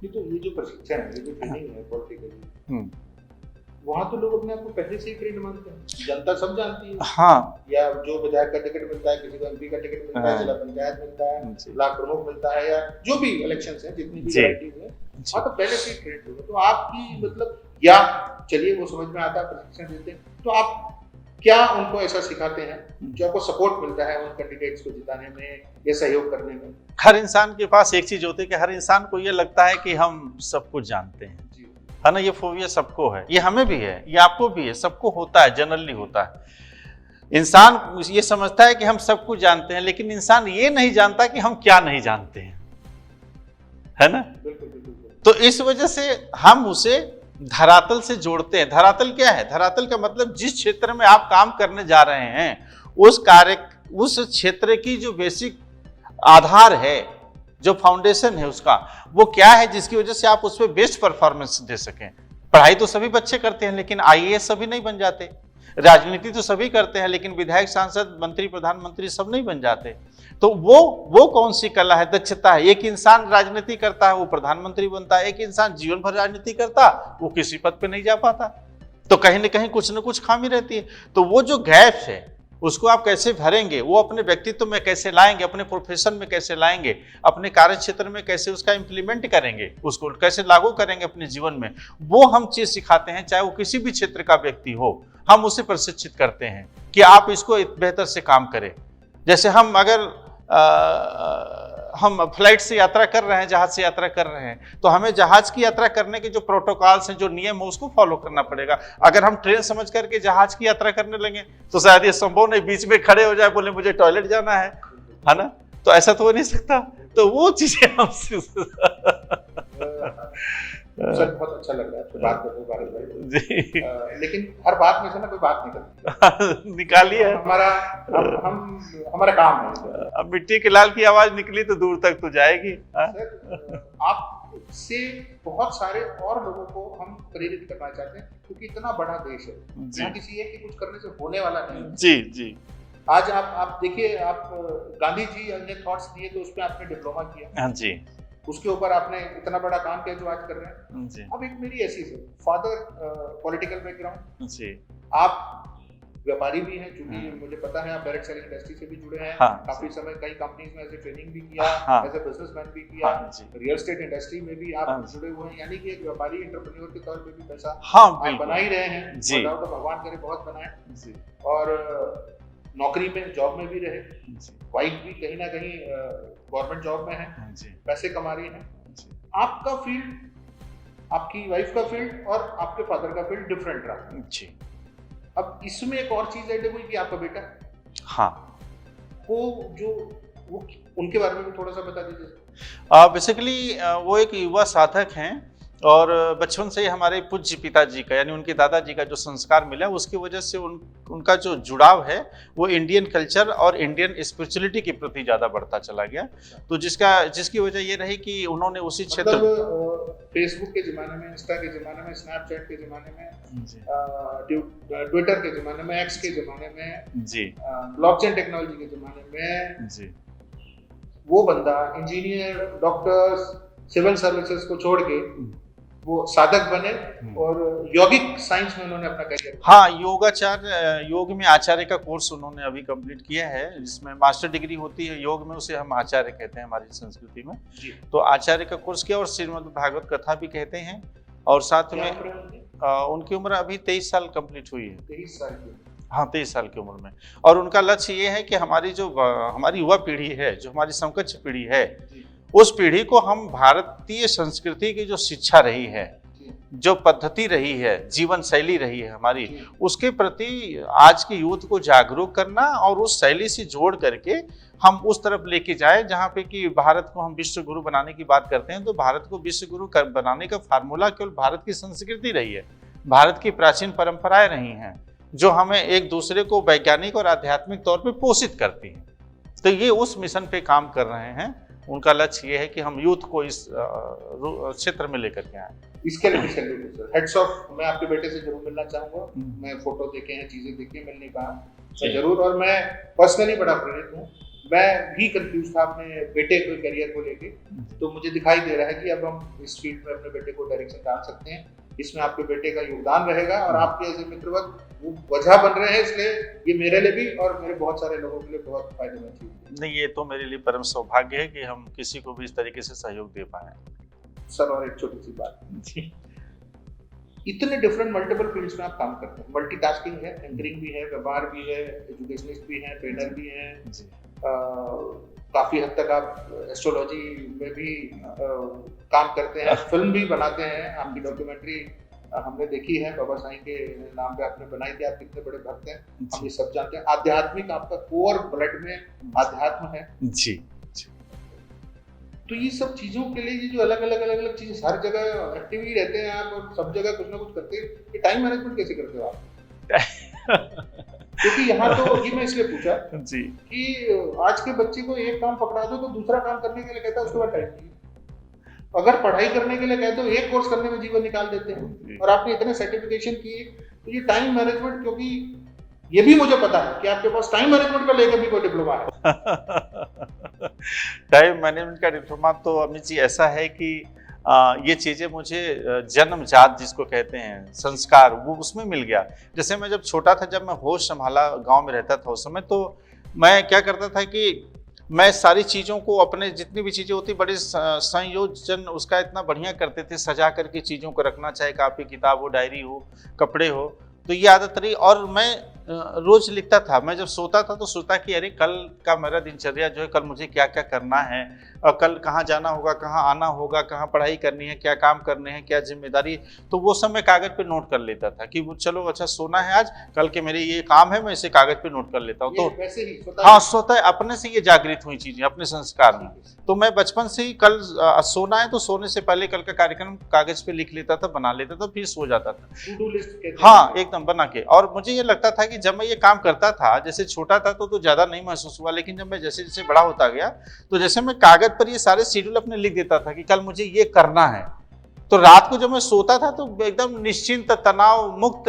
Speaker 1: तो ये जो प्रशिक्षण है, ये जो ट्रेनिंग है पॉलिटिकली, वहाँ तो लोग अपने आप को पहले से ही ट्रेंड मानते हैं, जनता सब जानती है।
Speaker 2: हाँ,
Speaker 1: या जो विधायक का टिकट मिलता है, किसी को एमपी का टिकट मिलता है, जिला पंचायत मिलता है, ब्लॉक प्रमुख मिलता है, या जो भी इलेक्शंस हैं, जितनी भी वैरायटीज हैं, वहाँ तो पहले से ही ट्रेंड होगा। तो आपकी मतलब, या चलिए वो समझ में आता है, प्रशिक्षण देते हैं, तो आप क्या उनको ऐसा सिखाते हैं जो आपको सपोर्ट मिलता है उन कैंडिडेट्स को जिताने में या सहयोग करने में?
Speaker 2: हर इंसान के पास एक चीज होती है कि हर इंसान को ये लगता है कि हम सब कुछ जानते हैं, है ना। ये फोबिया सबको है, ये हमें भी है, ये आपको भी है, सबको होता है, जनरली होता है। इंसान ये समझता है कि हम सब कुछ जानते हैं, लेकिन इंसान ये नहीं जानता कि हम क्या नहीं जानते हैं, है ना। तो इस वजह से हम उसे धरातल से जोड़ते हैं। धरातल क्या है? धरातल का मतलब जिस क्षेत्र में आप काम करने जा रहे हैं, उस क्षेत्र की जो बेसिक आधार है, जो फाउंडेशन है उसका, वो क्या है, जिसकी वजह से आप उस पर बेस्ट परफॉर्मेंस दे सकें। पढ़ाई तो सभी बच्चे करते हैं, लेकिन आईएएस सभी नहीं बन जाते, राजनीति तो सभी करते हैं, लेकिन विधायक, सांसद, मंत्री, प्रधानमंत्री सब नहीं बन जाते। तो वो कौन सी कला है, दक्षता है? एक इंसान राजनीति करता है वो प्रधानमंत्री बनता है, एक इंसान जीवन भर राजनीति करता वो किसी पद पे नहीं जा पाता। तो कहीं ना कहीं कुछ ना कुछ खामी रहती है। तो वो जो गैप है उसको आप कैसे भरेंगे, वो अपने व्यक्तित्व में कैसे लाएंगे, अपने प्रोफेशन में कैसे लाएंगे, अपने कार्य क्षेत्र में कैसे उसका इंप्लीमेंट करेंगे, उसको कैसे लागू करेंगे अपने जीवन में, वो हम चीज सिखाते हैं। चाहे वो किसी भी क्षेत्र का व्यक्ति हो, हम उसे प्रशिक्षित करते हैं कि आप इसको बेहतर से काम करें। जैसे हम अगर हम फ्लाइट से यात्रा कर रहे हैं, जहाज से यात्रा कर रहे हैं, तो हमें जहाज की यात्रा करने के जो प्रोटोकॉल्स हैं, जो नियम है, उसको फॉलो करना पड़ेगा। अगर हम ट्रेन समझ करके जहाज की यात्रा करने लगे तो शायद ये संभव नहीं, बीच में खड़े हो जाए, बोले मुझे टॉयलेट जाना है ना, तो ऐसा तो हो नहीं सकता। तो वो चीजें हम
Speaker 1: सर बहुत अच्छा लग रहा है आपसे बात करके भारत भाई
Speaker 2: जी।
Speaker 1: लेकिन हर बात में से ना कोई बात निकलती
Speaker 2: निकालिए।
Speaker 1: हमारा काम है।
Speaker 2: अब मिट्टी के लाल की आवाज निकली तो दूर तक तो जाएगी।
Speaker 1: सर आपसे बहुत सारे और लोगों को हम प्रेरित करना चाहते हैं, क्योंकि इतना बड़ा देश है, यहाँ किसी एक के कुछ करने से होने वाला नहीं।
Speaker 2: जी जी।
Speaker 1: आज आप देखिए, आप गांधी जी ने थॉट्स दिए तो उसमें आपने डिप्लोमा किया
Speaker 2: जी,
Speaker 1: उसके ऊपर आपने इतना बड़ा काम किया जो आज कर रहे हैं
Speaker 2: जी।
Speaker 1: अब एक मेरी ऐसी है, फादर पॉलिटिकल बैकग्राउंड
Speaker 2: जी,
Speaker 1: आप व्यापारी भी हैं, क्योंकि मुझे पता है आप डायरेक्ट सेलिंग इंडस्ट्री से भी जुड़े हैं।
Speaker 2: हाँ,
Speaker 1: काफी समय कई कंपनीज में ऐसे ट्रेनिंग भी किया, एज ए बिजनेसमैन भी किया, रियल एस्टेट इंडस्ट्री में भी आप जुड़े हुए हैं, यानी कि एक व्यापारी एंटरप्रेन्योर के तौर पे भी पैसा आप बना ही रहे हैं। और भगवान करे बहुत बनाए, और नौकरी में, जॉब में भी रहे। वाइफ भी कहीं ना कहीं गवर्नमेंट जॉब में है, पैसे कमा रही है। आपका फील्ड, आपकी वाइफ का फील्ड और आपके फादर का फील्ड डिफरेंट रहा जी। अब इसमें एक और चीज ऐड हुई कि आपका बेटा, हाँ, वो उनके बारे में भी थोड़ा सा बता दीजिए।
Speaker 2: बेसिकली वो एक युवा साधक हैं, और बचपन से ही हमारे पूज्य पिताजी का, यानी उनके दादाजी का जो संस्कार मिला, उसकी वजह से उनका जो जुड़ाव है वो इंडियन कल्चर और इंडियन स्पिरिचुअलिटी के प्रति ज़्यादा बढ़ता चला गया। तो जिसकी वजह ये रही कि उन्होंने उसी क्षेत्र,
Speaker 1: फेसबुक के ज़माने में, इंस्टा के ज़माने में, स्नैपचैट के ज़माने में, ट्विटर के ज़माने में, एक्स के ज़माने में जी, ब्लॉकचेन टेक्नोलॉजी के ज़माने में जी, वो बंदा इंजीनियर, डॉक्टर्स, सिविल सर्विसेज को छोड़ के वो साधक बने और योगिक साइंस में उन्होंने अपना करियर,
Speaker 2: हाँ, योग में आचार्य का कोर्स उन्होंने अभी कंप्लीट किया है, जिसमें मास्टर डिग्री होती है योग में, उसे हम आचार्य कहते हैं हमारी संस्कृति में। तो आचार्य का कोर्स किया और श्रीमद् भागवत कथा भी कहते हैं। और साथ में उनकी उम्र अभी 23 साल कंप्लीट हुई है।
Speaker 1: 23 साल की,
Speaker 2: हाँ, 23 साल की उम्र में। और उनका लक्ष्य ये है कि हमारी युवा पीढ़ी है, जो हमारी समकक्ष पीढ़ी है, उस पीढ़ी को हम भारतीय संस्कृति की जो शिक्षा रही है, जो पद्धति रही है, जीवन शैली रही है हमारी, उसके प्रति आज की यूथ को जागरूक करना और उस शैली से जोड़ करके हम उस तरफ लेके जाए जहाँ पे कि भारत को हम विश्व गुरु बनाने की बात करते हैं। तो भारत को विश्व गुरु बनाने का फार्मूला केवल भारत की संस्कृति रही है, भारत की प्राचीन परंपराएं रही हैं, जो हमें एक दूसरे को वैज्ञानिक और आध्यात्मिक तौर पे पोषित करती हैं। तो ये उस मिशन पे काम कर रहे हैं। उनका लक्ष्य ये है कि हम यूथ को इस क्षेत्र में लेकर के आए।
Speaker 1: इसके लिए सैल्यूट सर, हेड्स ऑफ। मैं आपके बेटे से जरूर मिलना चाहूंगा, मैं फोटो देखे हैं, चीजें देखी हैं, मिल नहीं पाया जरूर। और मैं पर्सनली बड़ा प्रेरित हूँ। मैं भी कंफ्यूज था अपने बेटे के करियर को लेके, तो मुझे दिखाई दे रहा है कि अब हम इस फील्ड में अपने बेटे को डायरेक्शन डाल सकते हैं। इसमें आपके बेटे का योगदान रहेगा और आपके ऐसे मित्रवत वो वजह बन रहे हैं, इसलिए ये मेरे लिए भी और मेरे बहुत सारे लोगों के लिए बहुत फायदेमंद चीज है।
Speaker 2: नहीं, ये तो मेरे लिए परम सौभाग्य है कि हम किसी को भी इस तरीके से सहयोग दे पाए।
Speaker 1: सर, और एक छोटी सी बात जी, इतने डिफरेंट मल्टीपल फील्ड्स में आप काम करते हैं, मल्टीटास्किंग है, एंकरिंग भी है, व्यापार भी है, एजुकेशनिस्ट भी है, ट्रेनर भी है, काफी हद तक आप एस्ट्रोलॉजी में भी काम करते हैं, फिल्म भी बनाते हैं। आपकी डॉक्यूमेंट्री हमने देखी है, बाबा साईं के नाम पे आपने बनाई थी। आप कितने बड़े भक्त हैं, हम ये सब जानते हैं। आध्यात्मिक, आपका कोर ब्लड में आध्यात्म है जी। तो ये सब चीजों के लिए ये जो अलग अलग चीजें, हर जगह एक्टिव ही रहते हैं आप और सब जगह कुछ ना कुछ करते हैं। ये टाइम मैनेजमेंट कैसे करते हो आप? क्योंकि यहाँ तो ये मैं इसलिए पूछा जी कि आज के बच्चे को एक काम पकड़ा दो तो दूसरा काम करने के लिए कहता है उसके बाद टाइम नहीं। अगर पढ़ाई करने के लिए कहते हो एक कोर्स करने में जीवन निकाल देते हैं। और आपने इतने सर्टिफिकेशन किए, तो ये टाइम मैनेजमेंट, क्योंकि ये भी मुझे पता है कि आपके पास टाइम मैनेजमेंट को लेकर भी कोई डिप्लोमा है।
Speaker 2: टाइम मैनेजमेंट का डिप्लोमा तो अमित जी ऐसा है कि ये चीज़ें मुझे जन्मजात जिसको कहते हैं संस्कार, वो उसमें मिल गया। जैसे मैं जब छोटा था, जब मैं होश संभाला गांव में रहता था उस समय, तो मैं क्या करता था कि मैं सारी चीज़ों को, अपने जितनी भी चीज़ें होती बड़े संयोजन उसका इतना बढ़िया करते थे, सजा करके चीज़ों को रखना, चाहे कापी किताब हो, डायरी हो, कपड़े हो, तो ये आदत रही। और मैं रोज लिखता था। मैं जब सोता था तो सोता कि अरे कल का मेरा दिनचर्या जो है, कल मुझे क्या क्या करना है, और कल कहाँ जाना होगा, कहाँ आना होगा, कहाँ पढ़ाई करनी है, क्या काम करने हैं, क्या जिम्मेदारी, तो वो सब मैं कागज पे नोट कर लेता था कि वो चलो अच्छा सोना है आज, कल के मेरे ये काम है, मैं इसे कागज पे नोट कर लेता हूँ। तो
Speaker 1: वैसे ही
Speaker 2: हाँ, स्वतः अपने से ये जागृत हुई चीजें, अपने संस्कार में। तो मैं बचपन से ही कल सोना है तो सोने से पहले कल का कार्यक्रम कागज पे लिख लेता था, बना लेता था, फिर सो जाता था।
Speaker 1: टू डू लिस्ट,
Speaker 2: हाँ, एकदम बना के। और मुझे ये लगता था कि जब मैं ये काम करता था, जैसे छोटा था तो ज्यादा नहीं महसूस हुआ, लेकिन जब मैं जैसे जैसे बड़ा होता गया तो जैसे मैं कागज पर ये सारे शेड्यूल अपने लिख देता था कि कल मुझे ये करना है, तो रात को जब मैं सोता था तो एकदम निश्चिंत, तनाव मुक्त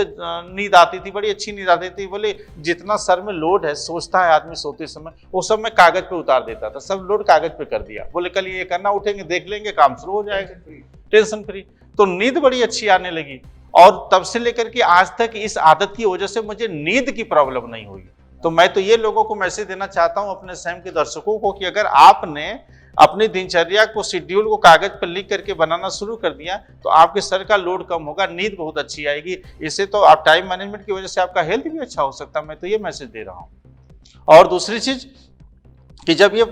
Speaker 2: नींद आती थी, बड़ी अच्छी नींद आती थी। बोले जितना सर में लोड है, सोचता है आदमी सोते समय, वो सब मैं कागज पे उतार देता था, सब लोड कागज पे कर दिया। बोले कल ये करना, उठेंगे देख लेंगे, काम शुरू हो जाएगा, टेंशन फ्री। तो नींद बड़ी अच्छी आने लगी, और तब से लेकर के आज तक इस आदत की वजह से मुझे नींद की प्रॉब्लम नहीं हुई। तो मैं तो ये लोगों को मैसेज देना चाहता हूं, अपने सैम के दर्शकों को, कि अगर आपने अपनी दिनचर्या को, शेड्यूल को कागज पर लिख करके बनाना शुरू कर दिया तो आपके सर का लोड कम होगा, नींद बहुत अच्छी आएगी। इससे तो आप टाइम मैनेजमेंट की वजह से आपका हेल्थ भी अच्छा हो सकता है। मैं तो ये मैसेज दे रहा हूं। और दूसरी चीज कि जब ये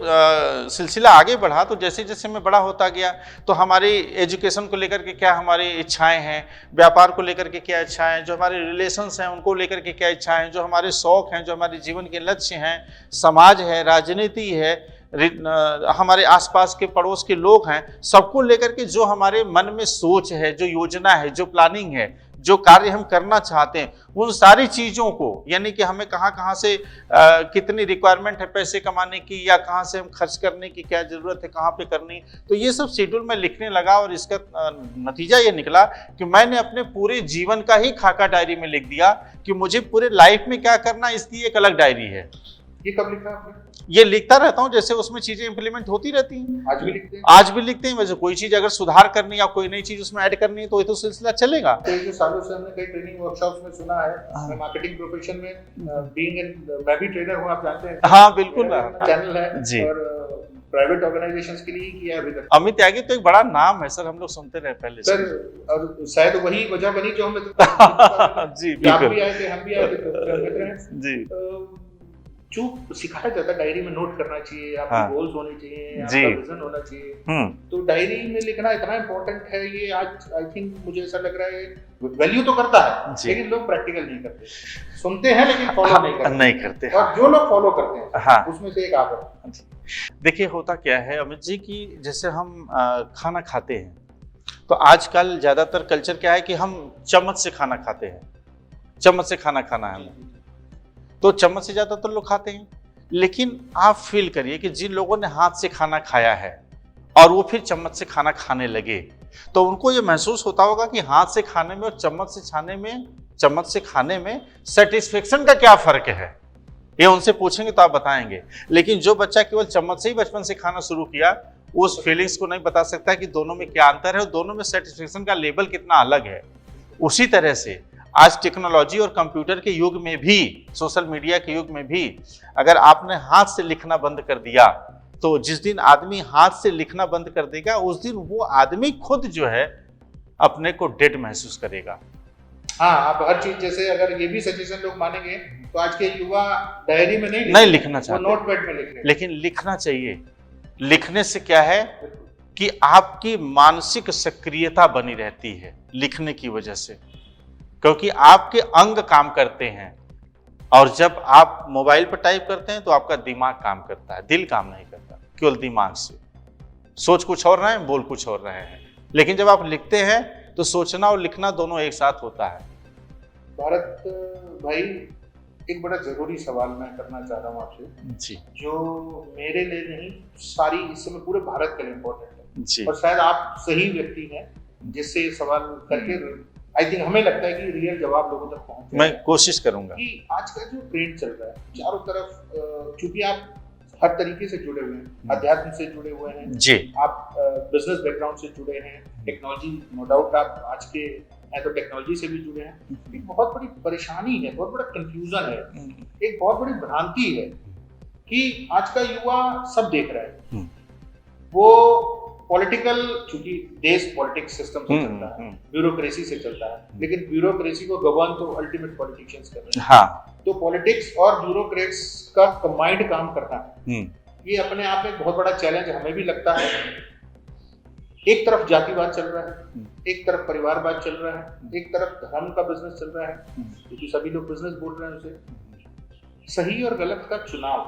Speaker 2: सिलसिला आगे बढ़ा तो जैसे जैसे मैं बड़ा होता गया तो हमारी एजुकेशन को लेकर के क्या हमारी इच्छाएं हैं, व्यापार को लेकर के क्या इच्छाएं हैं, जो हमारे रिलेशंस हैं उनको लेकर के क्या इच्छाएं हैं, जो हमारे शौक हैं, जो हमारे जीवन के लक्ष्य हैं, समाज है, राजनीति है, हमारे आसपास के पड़ोस के लोग हैं, सबको लेकर के जो हमारे मन में सोच है, जो योजना है, जो प्लानिंग है, जो कार्य हम करना चाहते हैं, उन सारी चीज़ों को, यानी कि हमें कहाँ कहाँ से कितनी रिक्वायरमेंट है पैसे कमाने की, या कहाँ से हम खर्च करने की क्या ज़रूरत है, कहाँ पे करनी, तो ये सब शेड्यूल में लिखने लगा। और इसका नतीजा ये निकला कि मैंने अपने पूरे जीवन का ही खाका डायरी में लिख दिया कि मुझे पूरे लाइफ में क्या करना, इसकी एक अलग डायरी है।
Speaker 1: ये कब लिखा आपने?
Speaker 2: ये लिखता रहता हूँ, जैसे उसमें चीजें इंप्लीमेंट होती रहती हैं।
Speaker 1: आज भी लिखते हैं?
Speaker 2: आज भी लिखते हैं। वैसे कोई चीज अगर सुधार करनी या कोई नई चीज उसमें ऐड करनी है तो ये तो सिलसिला चलेगा।
Speaker 1: तो ये सालों से हमने कई ट्रेनिंग वर्कशॉप्स में सुना है, मैं मार्केटिंग प्रोफेशन में बीइंग इन, मैं भी ट्रेनर हूँ, आप जानते हैं।
Speaker 2: हाँ बिल्कुल,
Speaker 1: चैनल है
Speaker 2: जी।
Speaker 1: और प्राइवेट ऑर्गेनाइजेशंस के लिए किया है अभी तक।
Speaker 2: अमित त्यागी तो एक बड़ा नाम है सर, हम लोग सुनते रहे पहले
Speaker 1: सर, और शायद वही वजह बनी जो हमें
Speaker 2: जी
Speaker 1: आप
Speaker 2: बिल्कुल
Speaker 1: भी आए थे, हम भी आए थे,
Speaker 2: जी।
Speaker 1: जो सिखाया जाता है डायरी में नोट करना चाहिए, आपके गोल्स होने चाहिए, आपका विजन होना चाहिए, तो डायरी में लिखना इतना इम्पोर्टेंट है। ये आज आई थिंक मुझे ऐसा लग रहा है वैल्यू तो करता है, लेकिन लोग प्रैक्टिकल नहीं करते, सुनते हैं लेकिन फॉलो नहीं करते। और जो लोग फॉलो करते हैं, हाँ, उसमें से एक आप हैं।
Speaker 2: देखिए होता क्या है अमित जी कि जैसे हम खाना खाते हैं तो आजकल ज्यादातर कल्चर क्या है कि हम चम्मच से खाना खाते हैं, चम्मच से खाना खाना है हमें, तो चम्मच से ज्यादातर लोग खाते हैं। लेकिन आप फील करिए कि जिन लोगों ने हाथ से खाना खाया है और वो फिर चम्मच से खाना खाने लगे, तो उनको ये महसूस होता होगा कि हाथ से खाने में और चम्मच से खाने में सेटिस्फेक्शन का क्या फर्क है। ये उनसे पूछेंगे तो आप बताएंगे। लेकिन जो बच्चा केवल चम्मच से ही बचपन से खाना शुरू किया, उस फीलिंग्स को नहीं बता सकता कि दोनों में क्या अंतर है और दोनों में सेटिस्फेक्शन का लेवल कितना अलग है। उसी तरह से आज टेक्नोलॉजी और कंप्यूटर के युग में भी, सोशल मीडिया के युग में भी, अगर आपने हाथ से लिखना बंद कर दिया तो जिस दिन आदमी हाथ से लिखना बंद कर देगा उस दिन वो आदमी खुद जो है अपने को डेड महसूस करेगा।
Speaker 1: हाँ, आप हर चीज, जैसे अगर ये भी सजेशन लोग मानेंगे तो आज के युवा डायरी में
Speaker 2: नहीं लिखना चाहते,
Speaker 1: नोटपैड में लिख रहे हैं।
Speaker 2: लेकिन लिखना चाहिए। लिखने से क्या है कि आपकी मानसिक सक्रियता बनी रहती है लिखने की वजह से, क्योंकि आपके अंग काम करते हैं। और जब आप मोबाइल पर टाइप करते हैं तो आपका दिमाग काम करता है, दिल काम नहीं करता, केवल दिमाग से। सोच कुछ और रहे हैं, बोल कुछ और रहे हैं। लेकिन जब आप लिखते हैं तो सोचना और लिखना दोनों एक साथ होता है।
Speaker 1: भारत भाई, एक बड़ा जरूरी सवाल मैं करना चाह रहा हूँ आपसे
Speaker 2: जी,
Speaker 1: जो मेरे लिए नहीं, सारी इस समय पूरे भारत के लिए इम्पोर्टेंट है
Speaker 2: जी।
Speaker 1: और शायद आप सही व्यक्ति हैं जिससे ये सवाल करके आई थिंक हमें लगता है कि रियल जवाब लोगों तक पहुंच
Speaker 2: मैं कोशिश करूंगा
Speaker 1: कि आज का जो ट्रेंड चल रहा है चारों तरफ, चूंकि आप हर तरीके से जुड़े हुए हैं, अध्यात्म से जुड़े हुए हैं
Speaker 2: जी,
Speaker 1: आप बिजनेस बैकग्राउंड से जुड़े हैं, टेक्नोलॉजी नो डाउट आप आज के हैं तो टेक्नोलॉजी से भी जुड़े हैं। एक बहुत बड़ी परेशानी है, बहुत बड़ा कंफ्यूजन है, एक बहुत बड़ी भ्रांति है कि आज का युवा सब देख रहा है। वो पॉलिटिकल, चूंकि देश पॉलिटिक्स सिस्टम से चलता है, ब्यूरोक्रेसी से चलता है, लेकिन ब्यूरोक्रेसी को गवर्न तो अल्टीमेट पॉलिटिशियंस कर रहे हैं।
Speaker 2: हाँ,
Speaker 1: तो पॉलिटिक्स और ब्यूरोक्रेट्स का कंबाइंड काम करना ये अपने आप में बहुत बड़ा चैलेंज हमें भी लगता है। एक तरफ जातिवाद चल रहा है, एक तरफ परिवारवाद चल रहा है, एक तरफ धर्म का बिजनेस चल रहा है, क्योंकि सभी लोग बिजनेस बोल रहे हैं उसे। सही और गलत का चुनाव,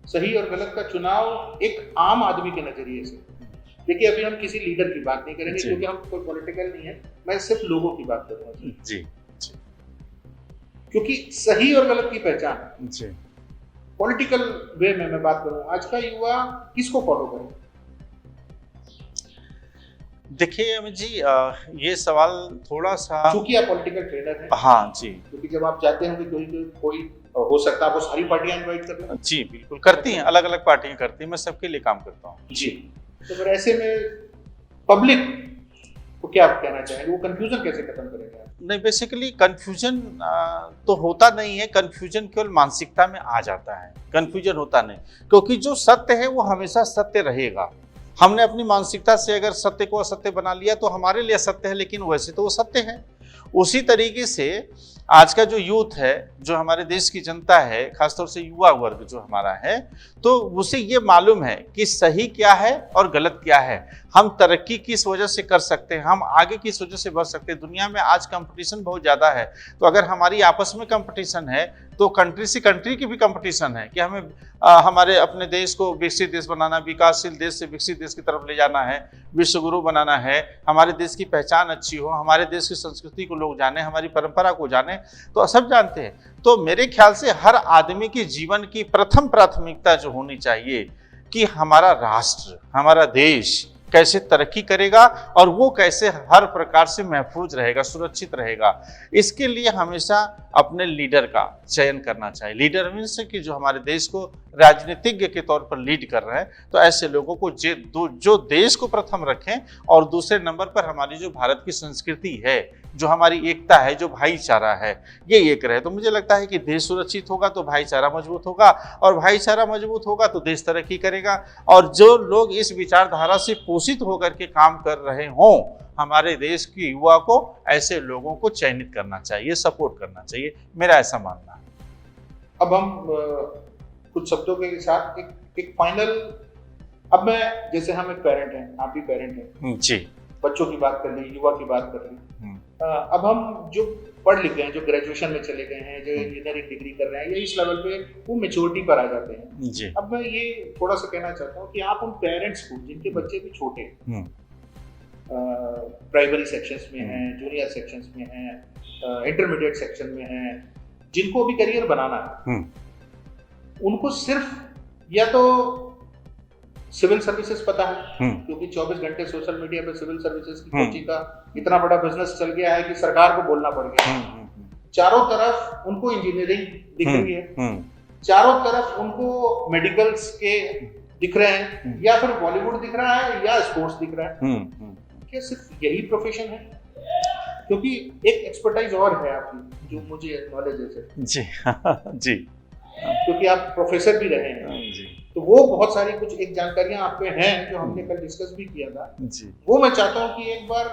Speaker 1: सही और गलत का चुनाव एक आम आदमी के नजरिए से, देखिए अभी हम किसी लीडर की बात नहीं करेंगे क्योंकि हम कोई पॉलिटिकल नहीं है, मैं सिर्फ लोगों की बात करूंगा
Speaker 2: जी,
Speaker 1: क्योंकि सही और गलत की पहचान जी पॉलिटिकल वे में मैं बात करूं, आज का युवा किसको फॉलो करे?
Speaker 2: देखिए अमित जी, ये सवाल थोड़ा सा,
Speaker 1: चूंकि आप पॉलिटिकल ट्रेनर हैं,
Speaker 2: हाँ जी,
Speaker 1: क्योंकि जब आप जाते होंगे कोई हो सकता है आपको सारी पार्टियां इनवाइट कर लें।
Speaker 2: जी बिल्कुल करती हैं, अलग अलग पार्टियां करती हैं, मैं सबके लिए काम करता हूँ
Speaker 1: जी। तो फिर ऐसे में पब्लिक को क्या आप कहना चाहेंगे, वो कंफ्यूजन कैसे खत्म करेंगे?
Speaker 2: नहीं, बेसिकली कंफ्यूजन तो होता नहीं है, कंफ्यूजन केवल मानसिकता में आ जाता है, कंफ्यूजन होता नहीं, क्योंकि जो सत्य है वो हमेशा सत्य रहेगा। हमने अपनी मानसिकता से अगर सत्य को असत्य बना लिया तो हमारे लिए सत्य है, लेकिन वैसे तो वो सत्य है। उसी तरीके से आज का जो यूथ है, जो हमारे देश की जनता है, खासतौर से युवा वर्ग जो हमारा है, तो उसे ये मालूम है कि सही क्या है और गलत क्या है, हम तरक्की किस वजह से कर सकते हैं, हम आगे किस वजह से बढ़ सकते हैं। दुनिया में आज कंपटीशन बहुत ज़्यादा है, तो अगर हमारी आपस में कंपटीशन है तो कंट्री से कंट्री की भी कंपटीशन है कि हमें हमारे अपने देश को विकसित देश बनाना, विकासशील देश से विकसित देश की तरफ ले जाना है, विश्वगुरु बनाना है, हमारे देश की पहचान अच्छी हो, हमारे देश की संस्कृति को लोग जाने, हमारी परंपरा को जाने, तो सब जानते हैं। तो मेरे ख्याल से हर आदमी की जीवन की प्रथम प्राथमिकता जो होनी चाहिए कि हमारा राष्ट्र, हमारा देश कैसे तरक्की करेगा और वो कैसे हर प्रकार से महफूज रहेगा, सुरक्षित रहेगा। इसके लिए हमेशा अपने लीडर का चयन करना चाहिए। लीडर मीन्स कि जो हमारे देश को राजनीतिज्ञ के तौर पर लीड कर रहे हैं, तो ऐसे लोगों को जो देश को प्रथम रखें और दूसरे नंबर पर हमारी जो भारत की संस्कृति है, जो हमारी एकता है, जो भाईचारा है, ये एक रहे। तो मुझे लगता है कि देश सुरक्षित होगा तो भाईचारा मजबूत होगा, और भाईचारा मजबूत होगा तो देश तरक्की करेगा। और जो लोग इस विचारधारा से पोषित होकर के काम कर रहे हों, हमारे देश के युवा को ऐसे लोगों को चयनित करना चाहिए, सपोर्ट करना चाहिए, मेरा ऐसा मानना है।
Speaker 1: अब हम कुछ शब्दों के साथ एक फाइनल, अब मैं, जैसे हम एक पेरेंट हैं, आप भी पेरेंट हैं
Speaker 2: जी,
Speaker 1: बच्चों की बात कर ली, युवा की बात कर ली, अब हम जो पढ़ लिख गए हैं, जो ग्रेजुएशन में चले गए हैं, जो इंजीनियरिंग डिग्री कर रहे हैं, या इस लेवल पे वो मेच्योरिटी पर आ जाते हैं
Speaker 2: जी।
Speaker 1: अब मैं ये थोड़ा सा कहना चाहता हूँ कि आप उन पेरेंट्स को जिनके बच्चे भी छोटे प्राइमरी सेक्शंस में हैं, जूनियर सेक्शंस में हैं, इंटरमीडिएट सेक्शन में हैं, जिनको भी करियर बनाना है, उनको सिर्फ या तो सिविल सर्विसेज पता है, क्योंकि 24 घंटे सोशल मीडिया पे सिविल सर्विसेज की कोचिंग का इतना बड़ा बिजनेस चल गया है कि सरकार को बोलना पड़ गया। चारों तरफ उनको इंजीनियरिंग दिख रही है, चारों तरफ उनको मेडिकल्स के दिख रहे हैं, या फिर बॉलीवुड दिख रहा है या स्पोर्ट्स दिख रहा है। क्या सिर्फ यही प्रोफेशन है? क्योंकि एक एक्सपर्टाइज और है आपकी जो मुझे नॉलेज है सर
Speaker 2: जी जी,
Speaker 1: क्योंकि आप प्रोफेसर भी रहे हैं जी, तो वो बहुत सारी कुछ एक जानकारियां आप पे हैं जो हमने कल डिस्कस भी किया था जी। वो मैं चाहता हूं कि एक बार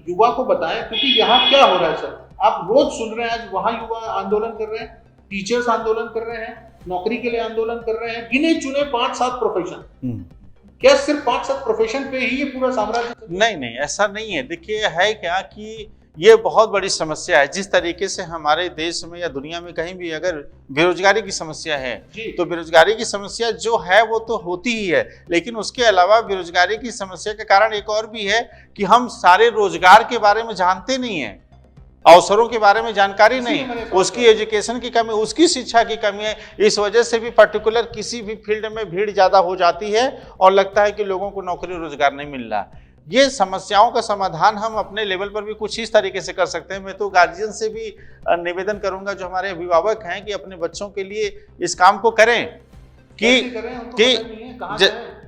Speaker 1: युवा को बताएं, क्योंकि यहाँ क्या हो रहा है सर, आप रोज सुन रहे हैं, आज वहां युवा आंदोलन कर रहे हैं, टीचर्स आंदोलन कर रहे हैं, नौकरी के लिए आंदोलन कर रहे हैं, गिने चुने 5-7 प्रोफेशन। क्या सिर्फ 5-7 प्रोफेशन पे ही ये पूरा साम्राज्य? नहीं,
Speaker 2: ऐसा नहीं है। देखिए है क्या कि ये बहुत बड़ी समस्या है। जिस तरीके से हमारे देश में या दुनिया में कहीं भी अगर बेरोजगारी की समस्या है, तो बेरोजगारी की समस्या जो है वो तो होती ही है, लेकिन उसके अलावा बेरोजगारी की समस्या के कारण एक और भी है कि हम सारे रोजगार के बारे में जानते नहीं है, अवसरों के बारे में जानकारी नहीं, उसकी एजुकेशन की कमी, उसकी शिक्षा की कमी है। इस वजह से भी पर्टिकुलर किसी भी फील्ड में भीड़ ज्यादा हो जाती है और लगता है कि लोगों को नौकरी रोजगार नहीं मिल रहा। ये समस्याओं का समाधान हम अपने लेवल पर भी कुछ इस तरीके से कर सकते हैं। मैं तो गार्जियन से भी निवेदन करूंगा, जो हमारे अभिभावक हैं, कि अपने बच्चों के लिए इस काम को करें कि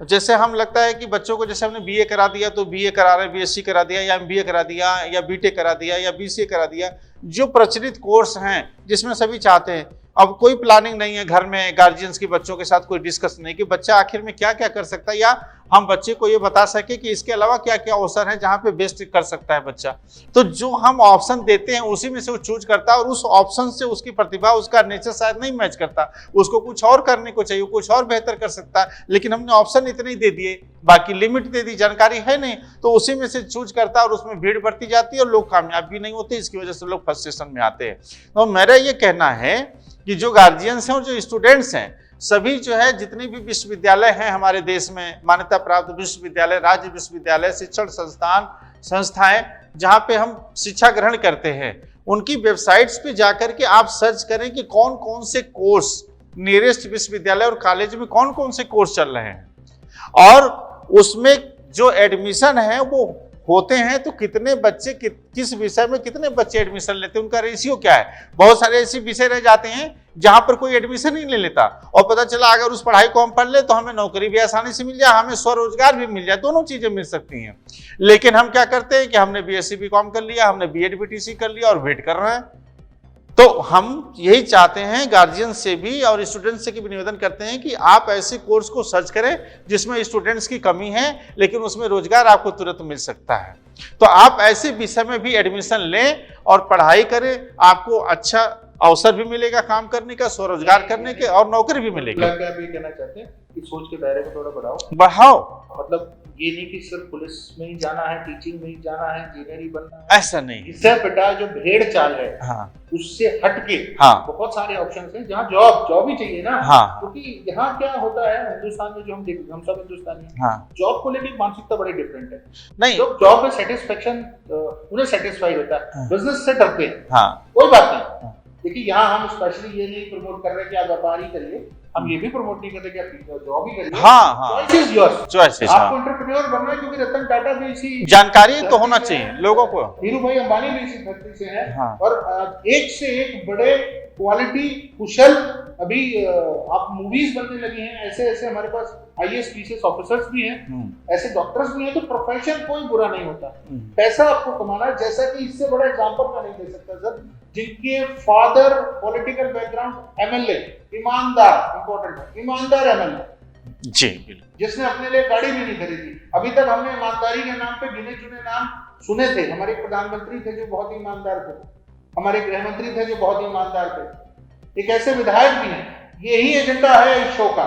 Speaker 2: जैसे हम लगता है कि बच्चों को, जैसे हमने बीए करा दिया तो बीए करा रहे हैं, बीएससी करा दिया या एमबीए करा दिया या बीटेक करा दिया या बीसीए करा दिया, जो प्रचलित कोर्स हैं जिसमें सभी चाहते हैं। अब कोई प्लानिंग नहीं है घर में, गार्जियंस के बच्चों के साथ कोई डिस्कस नहीं कि बच्चा आखिर में क्या क्या कर सकता है, या हम बच्चे को ये बता सके कि इसके अलावा क्या क्या अवसर है जहाँ पे बेस्ट कर सकता है बच्चा। तो जो हम ऑप्शन देते हैं उसी में से वो चूज करता है, और उस ऑप्शन से उसकी प्रतिभा, उसका नेचर शायद नहीं मैच करता, उसको कुछ और करने को चाहिए, कुछ और बेहतर कर सकता है, लेकिन हमने ऑप्शन इतने ही दे दिए, बाकी लिमिट दे दी, जानकारी है नहीं, तो उसी में से चूज करता है और उसमें भीड़ बढ़ती जाती है और लोग कामयाब भी नहीं होते। इसकी वजह से लोग फ्रस्ट्रेशन में आते हैं। तो मेरा ये कहना है कि जो गार्जियंस हैं और जो स्टूडेंट्स हैं, सभी जो है जितने भी विश्वविद्यालय हैं हमारे देश में, मान्यता प्राप्त विश्वविद्यालय, राज्य विश्वविद्यालय, शिक्षण संस्थाएं जहां पे हम शिक्षा ग्रहण करते हैं, उनकी वेबसाइट्स पे जाकर के आप सर्च करें कि कौन कौन से कोर्स नियरेस्ट विश्वविद्यालय और कॉलेज में कौन कौन से कोर्स चल रहे हैं, और उसमें जो एडमिशन है वो होते हैं तो कितने बच्चे किस विषय में कितने बच्चे एडमिशन लेते हैं, उनका रेशियो क्या है। बहुत सारे ऐसे विषय रह जाते हैं जहां पर कोई एडमिशन ही नहीं लेता, और पता चला अगर उस पढ़ाई को हम पढ़ ले तो हमें नौकरी भी आसानी से मिल जाए, हमें स्वरोजगार भी मिल जाए, दोनों चीजें मिल सकती हैं। लेकिन हम क्या करते हैं कि हमने बीएससी बीकॉम कर लिया, हमने बीएड बीटीसी कर लिया और वेट कर रहे हैं। तो हम यही चाहते हैं, गार्जियन से भी और स्टूडेंट्स से भी निवेदन करते हैं कि आप ऐसे कोर्स को सर्च करें जिसमें स्टूडेंट्स की कमी है लेकिन उसमें रोजगार आपको तुरंत मिल सकता है। तो आप ऐसे विषय में भी एडमिशन लें और पढ़ाई करें, आपको अच्छा अवसर भी मिलेगा काम करने का, स्वरोजगार करने के, और नौकरी भी मिलेगी।
Speaker 1: क्या आप ये कहना चाहते हैं कि सोच के दायरे को थोड़ा
Speaker 2: बढ़ाओ,
Speaker 1: मतलब ये नहीं कि सिर्फ पुलिस में ही जाना है, टीचिंग में ही जाना है, इंजीनियर ही बनना है,
Speaker 2: ऐसा नहीं।
Speaker 1: इससे बेटा जो भेड़ चाल है,
Speaker 2: हाँ,
Speaker 1: उससे हटके बहुत सारे ऑप्शंस हैं जहाँ जॉब ही चाहिए ना। क्योंकि यहाँ क्या होता है हिंदुस्तान में, जो हम सब हिंदुस्तानी हैं, जॉब को लेकर मानसिकता बड़ी डिफरेंट है। नहीं, जॉब में सेटिस्फेक्शन उन्हें सेटिस्फाई होता है, बिजनेस से डरते हैं, कोई बात नहीं। देखिए यहाँ हम स्पेशली ये नहीं प्रमोट कर रहे कि आप व्यापार ही करिए, हम ये भी प्रमोट नहीं करते कि आप जॉब ही करिए। चॉइस इज योर्स, आपको एंटरप्रेन्योर बनना है, क्योंकि रतन टाटा भी इसी जानकारी तो होना चाहिए लोगों को, धीरू भाई अंबानी भी इसी धरती से हैं, और एक से एक बड़े क्वालिटी कुशल अभी आप मूवीज बनने लगी हैं, ऐसे ऐसे हमारे पास आईएएस पीसीएस ऑफिसर्स भी हैं, ऐसे डॉक्टर्स भी हैं। तो प्रोफेशन कोई बुरा नहीं होता, पैसा आपको कमाना है। जैसा कि इससे बड़ा एग्जांपल मैं नहीं दे सकता सर, जिनके फादर पॉलिटिकल बैकग्राउंड एमएलए, ईमानदार, इंपॉर्टेंट है, ईमानदार एमएलए जी, जिसने अपने लिए गाड़ी भी नहीं खरीदी। अभी तक हमने ईमानदारी के नाम पे गिने चुने नाम सुने थे। हमारे प्रधानमंत्री थे जो बहुत ईमानदार थे, हमारे गृह मंत्री थे जो बहुत ईमानदार थे, एक ऐसे विधायक भी हैं। यही एजेंडा है इस शो का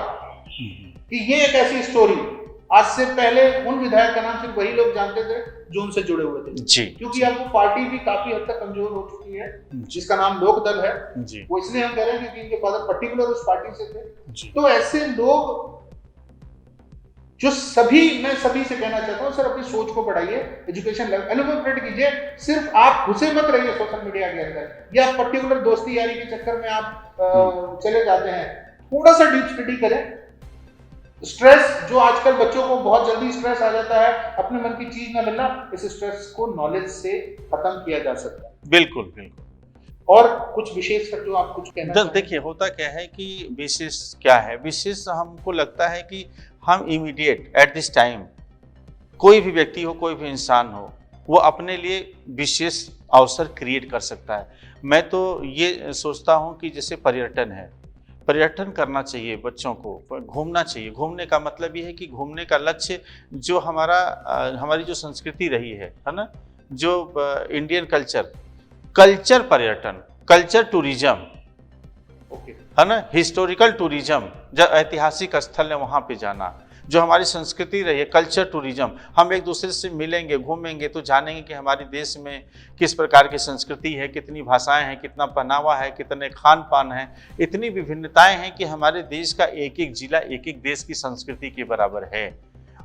Speaker 1: कि ये एक ऐसी स्टोरी, आज से पहले उन विधायक का नाम सिर्फ वही लोग जानते थे जो उनसे जुड़े हुए थे जी, क्योंकि अब वो पार्टी भी काफी हद तक कमजोर हो चुकी है, जिसका नाम लोक दल है जी। वो इसलिए हम कह रहे हैं क्योंकि इनके फादर पर्टिकुलर उस पार्टी से थे जी। तो ऐसे लोग जो मैं सभी से कहना चाहता हूँ, सर अपनी सोच को बढ़ाइए, एजुकेशन लेवल एलिवेट कीजिए। सिर्फ आप घुसे मत रहिए सोशल मीडिया के अंदर, या पर्टिकुलर दोस्ती यारी के चक्कर में आप चले जाते हैं। थोड़ा सा डीप स्टडी करें। स्ट्रेस, जो आजकल बच्चों को बहुत जल्दी स्ट्रेस आ जाता है, अपने मन की चीज ना मिलना, इस स्ट्रेस को नॉलेज से खत्म किया जा सकता है। बिल्कुल बिल्कुल। और कुछ विशेष जो आप कुछ कहना, देखिए होता क्या है कि विशेष क्या है, विशेष हमको लगता है कि हम इमीडिएट एट दिस टाइम, कोई भी व्यक्ति हो, कोई भी इंसान हो, वो अपने लिए विशेष अवसर क्रिएट कर सकता है। मैं तो ये सोचता हूँ कि जैसे पर्यटन है, पर्यटन करना चाहिए बच्चों को, घूमना चाहिए। घूमने का मतलब ये है कि घूमने का लक्ष्य जो हमारी जो संस्कृति रही है ना, जो इंडियन कल्चर पर्यटन, कल्चर टूरिज्म है ना, हिस्टोरिकल टूरिज्म, जब ऐतिहासिक स्थल है वहाँ पे जाना, जो हमारी संस्कृति रही है, कल्चर टूरिज्म। हम एक दूसरे से मिलेंगे, घूमेंगे तो जानेंगे कि हमारे देश में किस प्रकार की संस्कृति है, कितनी भाषाएं हैं, कितना पहनावा है, कितने खान पान है, इतनी विभिन्नताएं हैं कि हमारे देश का एक एक जिला एक एक देश की संस्कृति के बराबर है।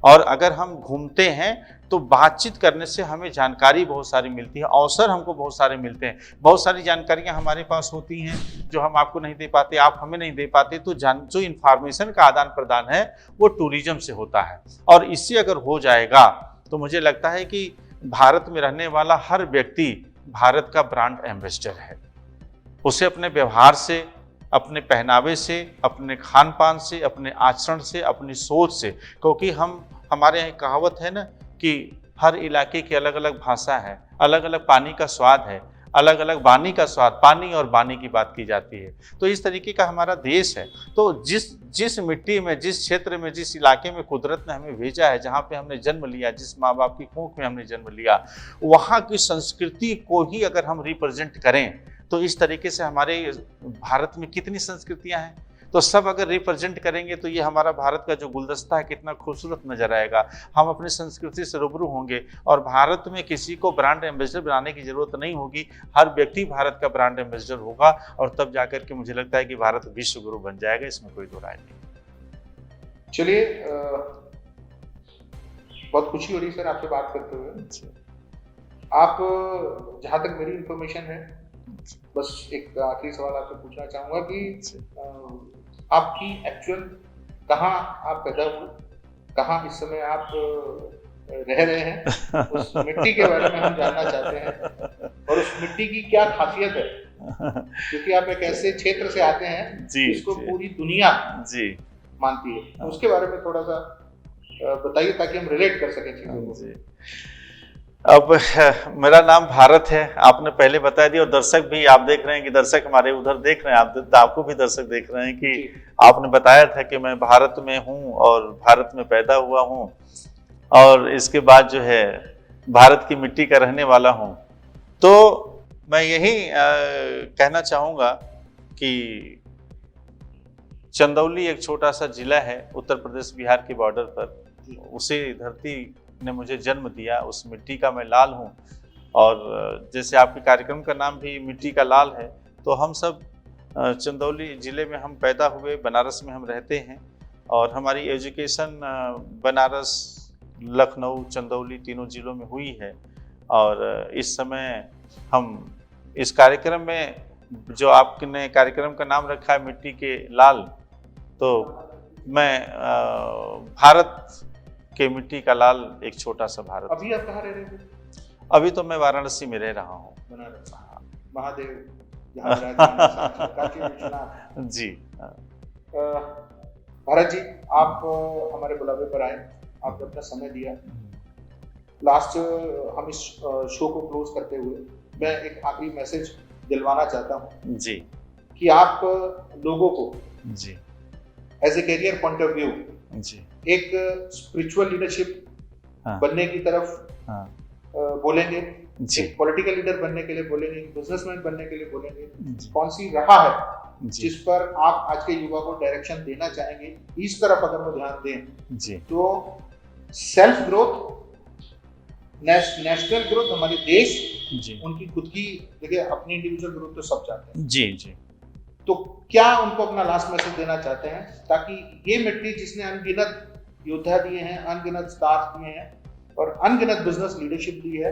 Speaker 1: और अगर हम घूमते हैं तो बातचीत करने से हमें जानकारी बहुत सारी मिलती है, अवसर हमको बहुत सारे मिलते हैं, बहुत सारी जानकारियां हमारे पास होती हैं जो हम आपको नहीं दे पाते, आप हमें नहीं दे पाते। तो जो इन्फॉर्मेशन का आदान प्रदान है वो टूरिज्म से होता है, और इससे अगर हो जाएगा
Speaker 2: तो मुझे लगता है कि भारत में रहने वाला हर व्यक्ति भारत का ब्रांड एम्बेसडर है। उसे अपने व्यवहार से, अपने पहनावे से, अपने खान पान से, अपने आचरण से, अपनी सोच से, क्योंकि हमारे यहाँ कहावत है ना कि हर इलाके की अलग अलग भाषा है, अलग अलग पानी का स्वाद है, अलग अलग वाणी का स्वाद, पानी और वाणी की बात की जाती है। तो इस तरीके का हमारा देश है। तो जिस मिट्टी में, जिस क्षेत्र में, जिस इलाके में कुदरत ने हमें भेजा है, जहाँ पे हमने जन्म लिया, जिस माँ बाप की कोख में हमने जन्म लिया, वहाँ की संस्कृति को ही अगर हम रिप्रेजेंट करें तो इस तरीके से हमारे भारत में कितनी संस्कृतियाँ हैं, तो सब अगर रिप्रेजेंट करेंगे तो ये हमारा भारत का जो गुलदस्ता है कितना खूबसूरत नजर आएगा। हम अपनी संस्कृति से रूबरू होंगे और भारत में किसी को ब्रांड एम्बेसडर बनाने की जरूरत नहीं होगी, हर व्यक्ति भारत का ब्रांड एम्बेसडर होगा और तब जाकर के मुझे लगता है कि भारत विश्व गुरु बन जाएगा, इसमें कोई दो राय नहीं।
Speaker 1: चलिए, बहुत खुशी हो रही सर आपसे बात करते हुए। आप, जहाँ तक मेरी इंफॉर्मेशन है, बस एक आखिरी सवाल आपसे पूछना चाहूंगा कि आपकी एक्चुअल कहाँ आप पैदा हुए, कहाँ इस समय आप रह रहे हैं, उस मिट्टी के बारे में हम जानना चाहते हैं और उस मिट्टी की क्या खासियत है, क्योंकि आप एक ऐसे क्षेत्र से आते हैं जिसको पूरी दुनिया मानती है। तो उसके बारे में थोड़ा सा बताइए ताकि हम रिलेट कर सकें चीजों को।
Speaker 2: अब मेरा नाम भारत है, आपने पहले बता दिया और दर्शक भी, आप देख रहे हैं कि दर्शक हमारे उधर देख रहे हैं, आपको भी दर्शक देख रहे हैं कि आपने बताया था कि मैं भारत में हूं और भारत में पैदा हुआ हूं और इसके बाद जो है भारत की मिट्टी का रहने वाला हूं। तो मैं यही कहना चाहूँगा कि चंदौली एक छोटा सा जिला है उत्तर प्रदेश बिहार के बॉर्डर पर, उसी धरती ने मुझे जन्म दिया, उस मिट्टी का मैं लाल हूँ। और जैसे आपके कार्यक्रम का नाम भी मिट्टी का लाल है, तो हम सब चंदौली ज़िले में हम पैदा हुए, बनारस में हम रहते हैं और हमारी एजुकेशन बनारस, लखनऊ, चंदौली तीनों ज़िलों में हुई है। और इस समय हम इस कार्यक्रम में, जो आपने कार्यक्रम का नाम रखा है मिट्टी के लाल, तो मैं भारत के मिट्टी का लाल, एक छोटा सा भारत।
Speaker 1: अभी आप कहाँ रह रहे थे?
Speaker 2: अभी तो मैं वाराणसी में रह रहा हूँ।
Speaker 1: बनारस, महादेव
Speaker 2: जी।
Speaker 1: भारत जी, आप हमारे बुलावे पर आए, आपने अपना समय दिया। लास्ट हम इस शो को क्लोज करते हुए मैं एक आखिरी मैसेज दिलवाना चाहता हूँ
Speaker 2: जी,
Speaker 1: कि आप लोगों को
Speaker 2: जी
Speaker 1: as a career point of view
Speaker 2: जी
Speaker 1: एक स्पिरिचुअल लीडरशिप बनने की तरफ बोलेंगे, एक पॉलिटिकल लीडर बनने के लिए बोलेंगे, बिजनेसमैन बनने के लिए बोलेंगे, कौन सी राह है जिस पर आप आज के युवा को डायरेक्शन देना चाहेंगे, इस तरफ अगर वो ध्यान दें
Speaker 2: जी, तो
Speaker 1: सेल्फ ग्रोथ, नेशनल ग्रोथ, हमारे देश
Speaker 2: जी,
Speaker 1: उनकी खुद की, देखिए अपनी इंडिविजुअल ग्रोथ तो सब चाहते हैं
Speaker 2: जी जी,
Speaker 1: तो क्या उनको अपना लास्ट मैसेज देना चाहते हैं ताकि ये मिट्टी जिसने अनगिनत योद्धा दिए हैं, अनगिनत स्टार्स दिए हैं और अनगिनत बिजनेस लीडरशिप दी है,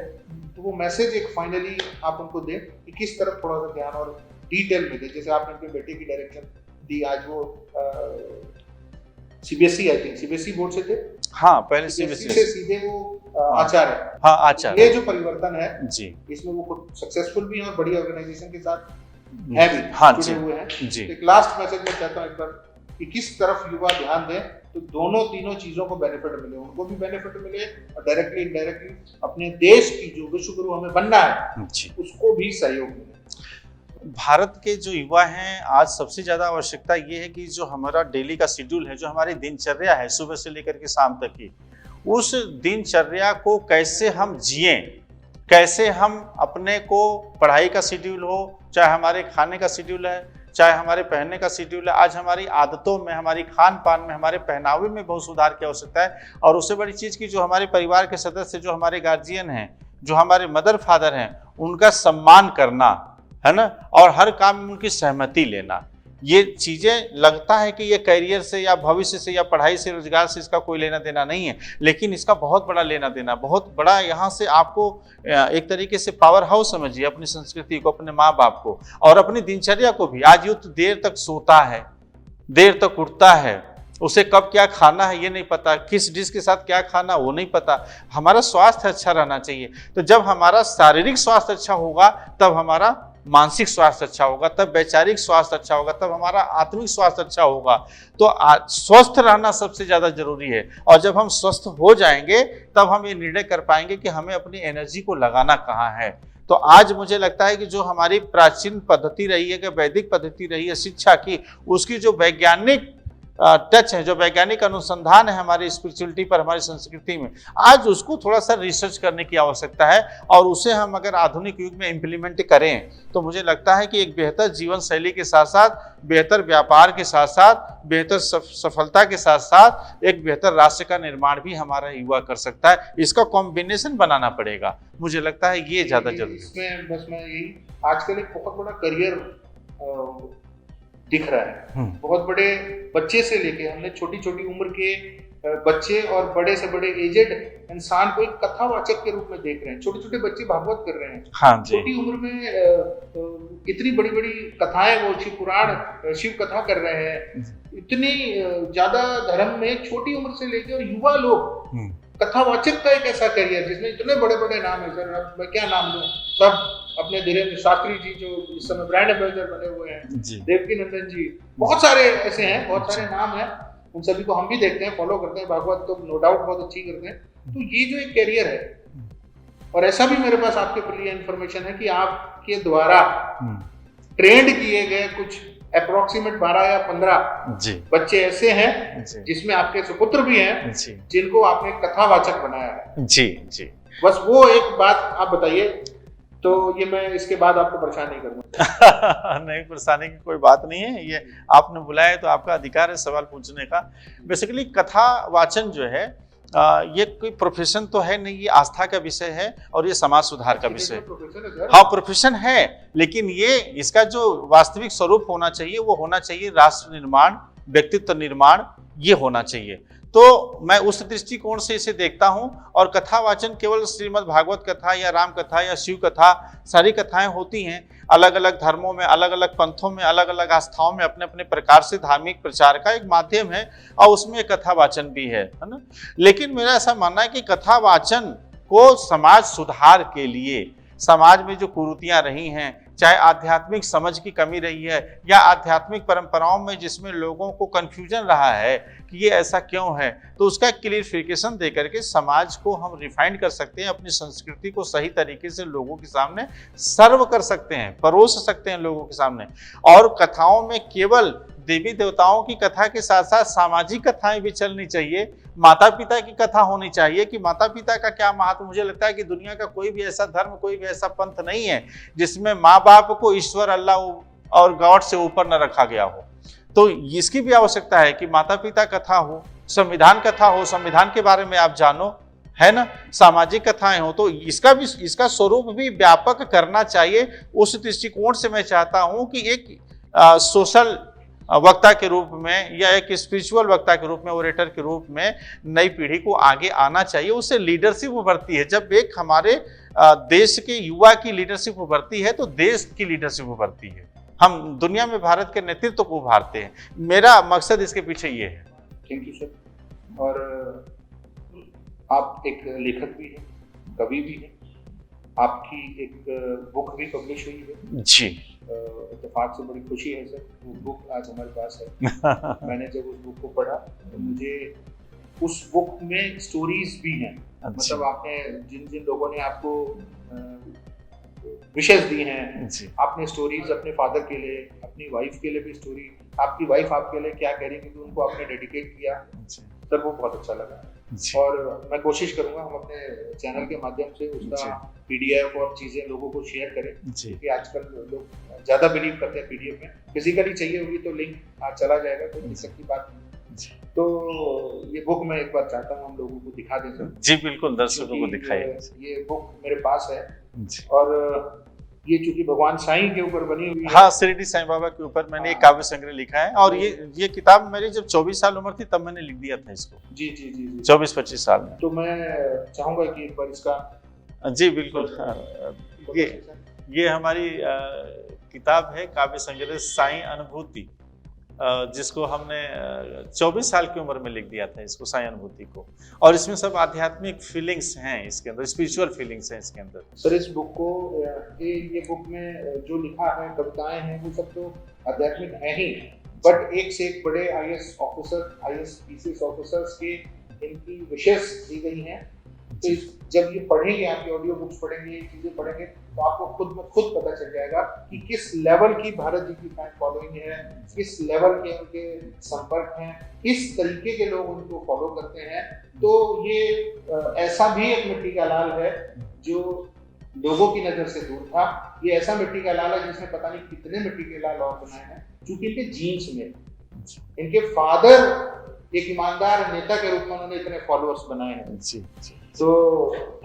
Speaker 1: तो वो मैसेज एक फाइनली आप उनको दें कि किस तरफ थोड़ा सा ध्यान और डिटेल में दें। जैसे आपने अपने बेटे की डायरेक्शन दी, आज वो CBSE, I think CBSE board से थे,
Speaker 2: हाँ पहले
Speaker 1: सीबीएसई से सीधे वो आचार्य,
Speaker 2: हाँ आचार्य,
Speaker 1: ये जो परिवर्तन है
Speaker 2: जी,
Speaker 1: इसमें वो खुद सक्सेसफुल भी हैं और बड़ी ऑर्गेनाइजेशन के साथ है भी,
Speaker 2: हाँ
Speaker 1: जुड़े
Speaker 2: जी,
Speaker 1: हुए हैं
Speaker 2: जी।
Speaker 1: एक लास्ट मैसेज मैं चाहता हूँ एक बार कि किस तरफ युवा ध्यान दें तो दोनों तीनों चीजों को बेनिफिट मिले, उनको भी बेनिफिट मिले और डायरेक्टली इनडायरेक्टली अपने देश की जो विश्व गुरु हमें बनना है
Speaker 2: जी,
Speaker 1: उसको भी सहयोग मिले।
Speaker 2: भारत के जो युवा हैं, आज सबसे ज्यादा आवश्यकता ये है कि जो हमारा डेली का शेड्यूल है, जो हमारी दिनचर्या है सुबह से लेकर के शाम तक की, उस दिनचर्या को कैसे हम जिए, कैसे हम अपने को, पढ़ाई का शेड्यूल हो, चाहे हमारे खाने का शेड्यूल है, चाहे हमारे पहनने का शेड्यूल है, आज हमारी आदतों में, हमारी खान पान में, हमारे पहनावे में बहुत सुधार की आवश्यकता है। और उससे बड़ी चीज़ की जो हमारे परिवार के सदस्य, जो हमारे गार्जियन हैं, जो हमारे मदर फादर हैं, उनका सम्मान करना है ना, और हर काम में उनकी सहमति लेना, ये चीज़ें लगता है कि ये करियर से या भविष्य से या पढ़ाई से, रोजगार से इसका कोई लेना देना नहीं है, लेकिन इसका बहुत बड़ा लेना देना, बहुत बड़ा, यहाँ से आपको एक तरीके से पावर हाउस समझिए अपनी संस्कृति को, अपने माँ बाप को और अपनी दिनचर्या को भी। आज यूथ देर तक सोता है, देर तक उठता है, उसे कब क्या खाना है ये नहीं पता, किस डिश के साथ क्या खाना वो नहीं पता। हमारा स्वास्थ्य अच्छा रहना चाहिए। तो जब हमारा शारीरिक स्वास्थ्य अच्छा होगा तब हमारा मानसिक स्वास्थ्य अच्छा होगा, तब वैचारिक स्वास्थ्य अच्छा होगा, तब हमारा आत्मिक स्वास्थ्य अच्छा होगा। तो स्वस्थ रहना सबसे ज्यादा जरूरी है। और जब हम स्वस्थ हो जाएंगे तब हम ये निर्णय कर पाएंगे कि हमें अपनी एनर्जी को लगाना कहाँ है। तो आज मुझे लगता है कि जो हमारी प्राचीन पद्धति रही है, कि वैदिक पद्धति रही है शिक्षा की, उसकी जो वैज्ञानिक टच है, जो वैज्ञानिक अनुसंधान है हमारी स्पिरिचुअलिटी पर, हमारी संस्कृति में, आज उसको थोड़ा सा रिसर्च करने की आवश्यकता है। और उसे हम अगर आधुनिक युग में इम्प्लीमेंट करें तो मुझे लगता है कि एक बेहतर जीवन शैली के साथ साथ, बेहतर व्यापार के साथ साथ, बेहतर सफलता के साथ साथ एक बेहतर राष्ट्र का निर्माण भी हमारा युवा कर सकता है। इसका कॉम्बिनेशन बनाना पड़ेगा। मुझे लगता है ये ज्यादा जरूरी है।
Speaker 1: इसमें बस मैं यही, आजकल एक बहुत बड़ा करियर दिख रहा है। बहुत बड़े बच्चे से लेके, हमने छोटी छोटी उम्र के बच्चे और बड़े से बड़े एजेड इंसान को एक कथावाचक के रूप में देख रहे हैं। छोटे छोटे बच्चे भागवत कर रहे हैं।
Speaker 2: हाँ जी।
Speaker 1: छोटी उम्र में कितनी बड़ी बड़ी कथाएं, वो शिव पुराण, शिव कथा कर रहे हैं। इतनी ज्यादा धर्म में छोटी उम्र से लेके, और युवा लोग कथावाचक का एक ऐसा करियर जिसमें इतने बड़े बड़े नाम है सर, अब मैं क्या नाम लूं, सब अपने धीरेन्द्र शास्त्री जी जो इस समय ब्रांड एम्बेसडर बने हुए हैं, देवकी नंदन जी, बहुत सारे ऐसे हैं, बहुत सारे नाम हैं। उन सभी को हम भी देखते हैं, फॉलो करते हैं। भागवत तो नो डाउट बहुत अच्छी करते हैं। तो ये जो एक कैरियर है, और ऐसा भी मेरे पास आपके लिए इंफॉर्मेशन है कि आपके द्वारा ट्रेंड किए गए कुछ अप्रोक्सीमेट 12 या 15 बच्चे ऐसे हैं जिसमें आपके सुपुत्र भी हैं, जिनको आपने कथावाचक बनाया है।
Speaker 2: जी।
Speaker 1: बस वो एक बात आप बताइए, तो ये मैं इसके बाद आपको परेशान नहीं करूंगा।
Speaker 2: नहीं, परेशानी की कोई बात नहीं है। ये आपने बुलाया तो आपका अधिकार है सवाल पूछने का। बेसिकली कथा वाचन जो है, ये कोई प्रोफेशन तो है नहीं, ये आस्था का विषय है और ये समाज सुधार का विषय है। हाँ, प्रोफेशन है, लेकिन ये इसका जो वास्तविक स्वरूप होना चाहिए वो होना चाहिए राष्ट्र निर्माण, व्यक्तित्व निर्माण, ये होना चाहिए। तो मैं उस दृष्टिकोण से इसे देखता हूं। और कथा वाचन केवल श्रीमद् भागवत कथा या राम कथा या शिव कथा, सारी कथाएं होती हैं। अलग अलग धर्मों में, अलग अलग पंथों में, अलग अलग आस्थाओं में अपने अपने प्रकार से धार्मिक प्रचार का एक माध्यम है, और उसमें कथा वाचन भी है ना। लेकिन मेरा ऐसा मानना है कि कथा वाचन को समाज सुधार के लिए, समाज में जो कुरीतियां रही हैं, चाहे आध्यात्मिक समझ की कमी रही है या आध्यात्मिक परंपराओं में जिसमें लोगों को कंफ्यूजन रहा है कि ये ऐसा क्यों है, तो उसका क्लियरिफिकेशन दे करके समाज को हम रिफाइन कर सकते हैं, अपनी संस्कृति को सही तरीके से लोगों के सामने सर्व कर सकते हैं, परोस सकते हैं लोगों के सामने। और कथाओं में केवल देवी देवताओं की कथा के साथ साथ सामाजिक कथाएं भी चलनी चाहिए। माता पिता की कथा होनी चाहिए कि माता पिता का क्या महत्व। मुझे लगता है कि दुनिया का कोई भी ऐसा धर्म, कोई भी ऐसा पंथ नहीं है जिसमें माँ बाप को ईश्वर, अल्लाह और गॉड से ऊपर न रखा गया हो। तो इसकी भी आवश्यकता है कि माता पिता कथा हो, संविधान कथा हो, संविधान के बारे में आप जानो, है ना, सामाजिक कथाएं हो। तो इसका स्वरूप भी व्यापक करना चाहिए। उस दृष्टिकोण से मैं चाहता हूं कि एक सोशल वक्ता के रूप में या एक स्पिरिचुअल वक्ता के रूप में, ओरेटर के रूप में नई पीढ़ी को आगे आना चाहिए। उससे लीडरशिप उभरती है। जब एक हमारे देश के युवा की लीडरशिप उभरती है तो देश की लीडरशिप उभरती है। हम दुनिया में भारत के नेतृत्व को उभारते हैं। मेरा मकसद इसके पीछे ये है।
Speaker 1: Thank you sir. और आप एक लेखक भी हैं, कवि भी हैं। आपकी एक बुक भी पब्लिश हुई है
Speaker 2: जी।
Speaker 1: इत्तेफाक से बड़ी खुशी है सर, वो बुक आज हमारे पास है। मैंने जब उस बुक को पढ़ा तो मुझे उस बुक में स्टोरीज भी हैं। मतलब आपने जिन जिन लोगों ने आपको विशेष दी हैं, आपने स्टोरीज अपने फादर के लिए, अपनी वाइफ के लिए भी स्टोरी, आपकी वाइफ आपके लिए क्या कह रही है कि उनको आपने डेडिकेट किया सर, वो बहुत अच्छा लगा। और मैं कोशिश करूंगा हम अपने चैनल के माध्यम से उसका पीडीएफ और चीजें लोगों को शेयर करें, क्योंकि आजकल लोग ज्यादा बिलीव करते हैं पीडीएफ में। फिजिकली चाहिए होगी तो लिंक आज चला जाएगा, कोई दिक्कत की बात नहीं। तो ये बुक मैं एक बार चाहता हूँ हम लोगों को दिखा दें सर।
Speaker 2: जी बिल्कुल, दर्शकों को दिखाइए।
Speaker 1: ये बुक मेरे पास है और ये चूंकि भगवान साईं के ऊपर बनी हुई है।
Speaker 2: हाँ, शिरडी साईं बाबा के ऊपर मैंने एक काव्य संग्रह लिखा है। और ये किताब मेरी जब 24 साल उम्र थी तब मैंने लिख दिया था इसको।
Speaker 1: जी जी जी, जी।
Speaker 2: 24-25 साल में।
Speaker 1: तो मैं चाहूंगा कि एक बार इसका।
Speaker 2: जी बिल्कुल। ये हमारी किताब है काव्य संग्रह साईं अनुभूति। जिसको हमने 24 साल की उम्र में लिख दिया था इसको, सहानुभूति को। और इसमें सब आध्यात्मिक फीलिंग्स हैं इसके अंदर, स्पिरिचुअल फीलिंग्स हैं इसके अंदर।
Speaker 1: सर इस बुक को ये बुक में जो लिखा है, कविताएं हैं, वो सब तो आध्यात्मिक है ही, बट एक से एक बड़े IAS officer, IAS PCS officers के इनकी विशेष दी गई हैं। तो जब ये पढ़ेंगे, आपकी ऑडियो बुक्स पढ़ेंगे, ये चीजें पढ़ेंगे, तो आपको खुद पता चल जाएगा कि किस लेवल की भारत जी की फैन फॉलोइंग है, किस लेवल के उनके संपर्क हैं, किस तरीके के लोग उनको फॉलो करते हैं। तो ये ऐसा भी एक मिट्टी का लाल है जो लोगों की नजर से दूर था। ये ऐसा मिट्टी का लाल है जिसने पता नहीं कितने मिट्टी के लाल और बनाए हैं, क्योंकि इनके जीन्स में, इनके फादर एक ईमानदार नेता के रूप में उन्होंने इतने फॉलोअर्स बनाए हैं।
Speaker 2: जी जी।
Speaker 1: तो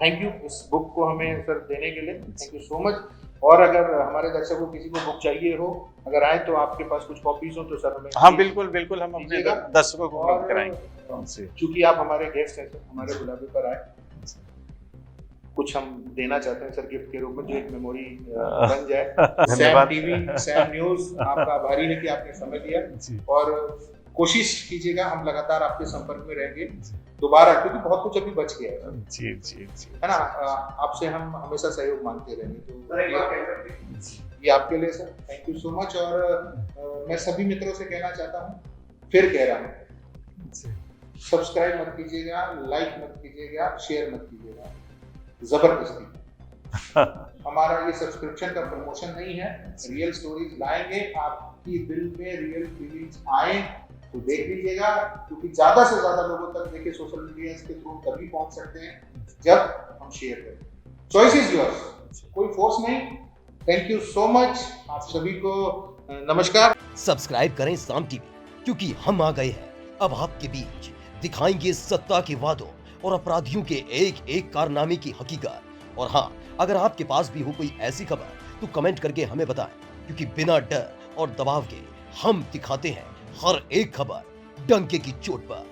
Speaker 1: थैंक यू इस बुक को हमें सर देने के लिए, थैंक यू सो मच। और अगर हमारे दर्शकों को किसी को बुक चाहिए हो, अगर आए तो आपके पास कुछ कॉपीज हो तो सर हमें।
Speaker 2: हाँ बिल्कुल बिल्कुल, हम अपने दर्शकों को उपलब्ध कराएंगे।
Speaker 1: चूंकि आप हमारे गेस्ट हैं, हमारे बुलावे पर आए, कुछ हम देना चाहते हैं सर गिफ्ट के रूप में, जो एक मेमोरी बन जाए। सैम टीवी, सैम न्यूज, आपका आभारी है कि आपने समय दिया, और कोशिश कीजिएगा, हम लगातार आपके संपर्क में रहेंगे दोबारा, क्योंकि बहुत कुछ अभी बच गया है।
Speaker 2: जी जी जी,
Speaker 1: है ना, आपसे हम हमेशा सहयोग मांगते रहेंगे। तो ये आपके लिए sir, thank you so much. और मैं सभी मित्रों से कहना चाहता हूँ, फिर कह रहा हूँ, सब्सक्राइब मत कीजिएगा, लाइक मत कीजिएगा, शेयर मत कीजिएगा, जबरदस्ती। हमारा ये सब्सक्रिप्शन का प्रमोशन नहीं है, रियल स्टोरीज लाएंगे, आपकी दिल में रियल फीलिंग्स आए तो देख लीजिएगा, क्योंकि ज्यादा से ज्यादा लोगों तक देखिए सोशल मीडिया के थ्रू तभी पहुंच सकते हैं जब हम शेयर करें। चॉइस इज योर्स, कोई फोर्स नहीं। थैंक यू सो मच, आप सभी को नमस्कार।
Speaker 3: सब्सक्राइब करें साम टीवी, क्योंकि हम आ गए हैं अब आपके बीच, दिखाएंगे सत्ता के वादों और अपराधियों के एक एक कारनामे की हकीकत। और हाँ, अगर आपके पास भी हो कोई ऐसी खबर तो कमेंट करके हमें बताएं, क्योंकि बिना डर और दबाव के हम दिखाते हैं हर एक खबर डंके की चोट पर।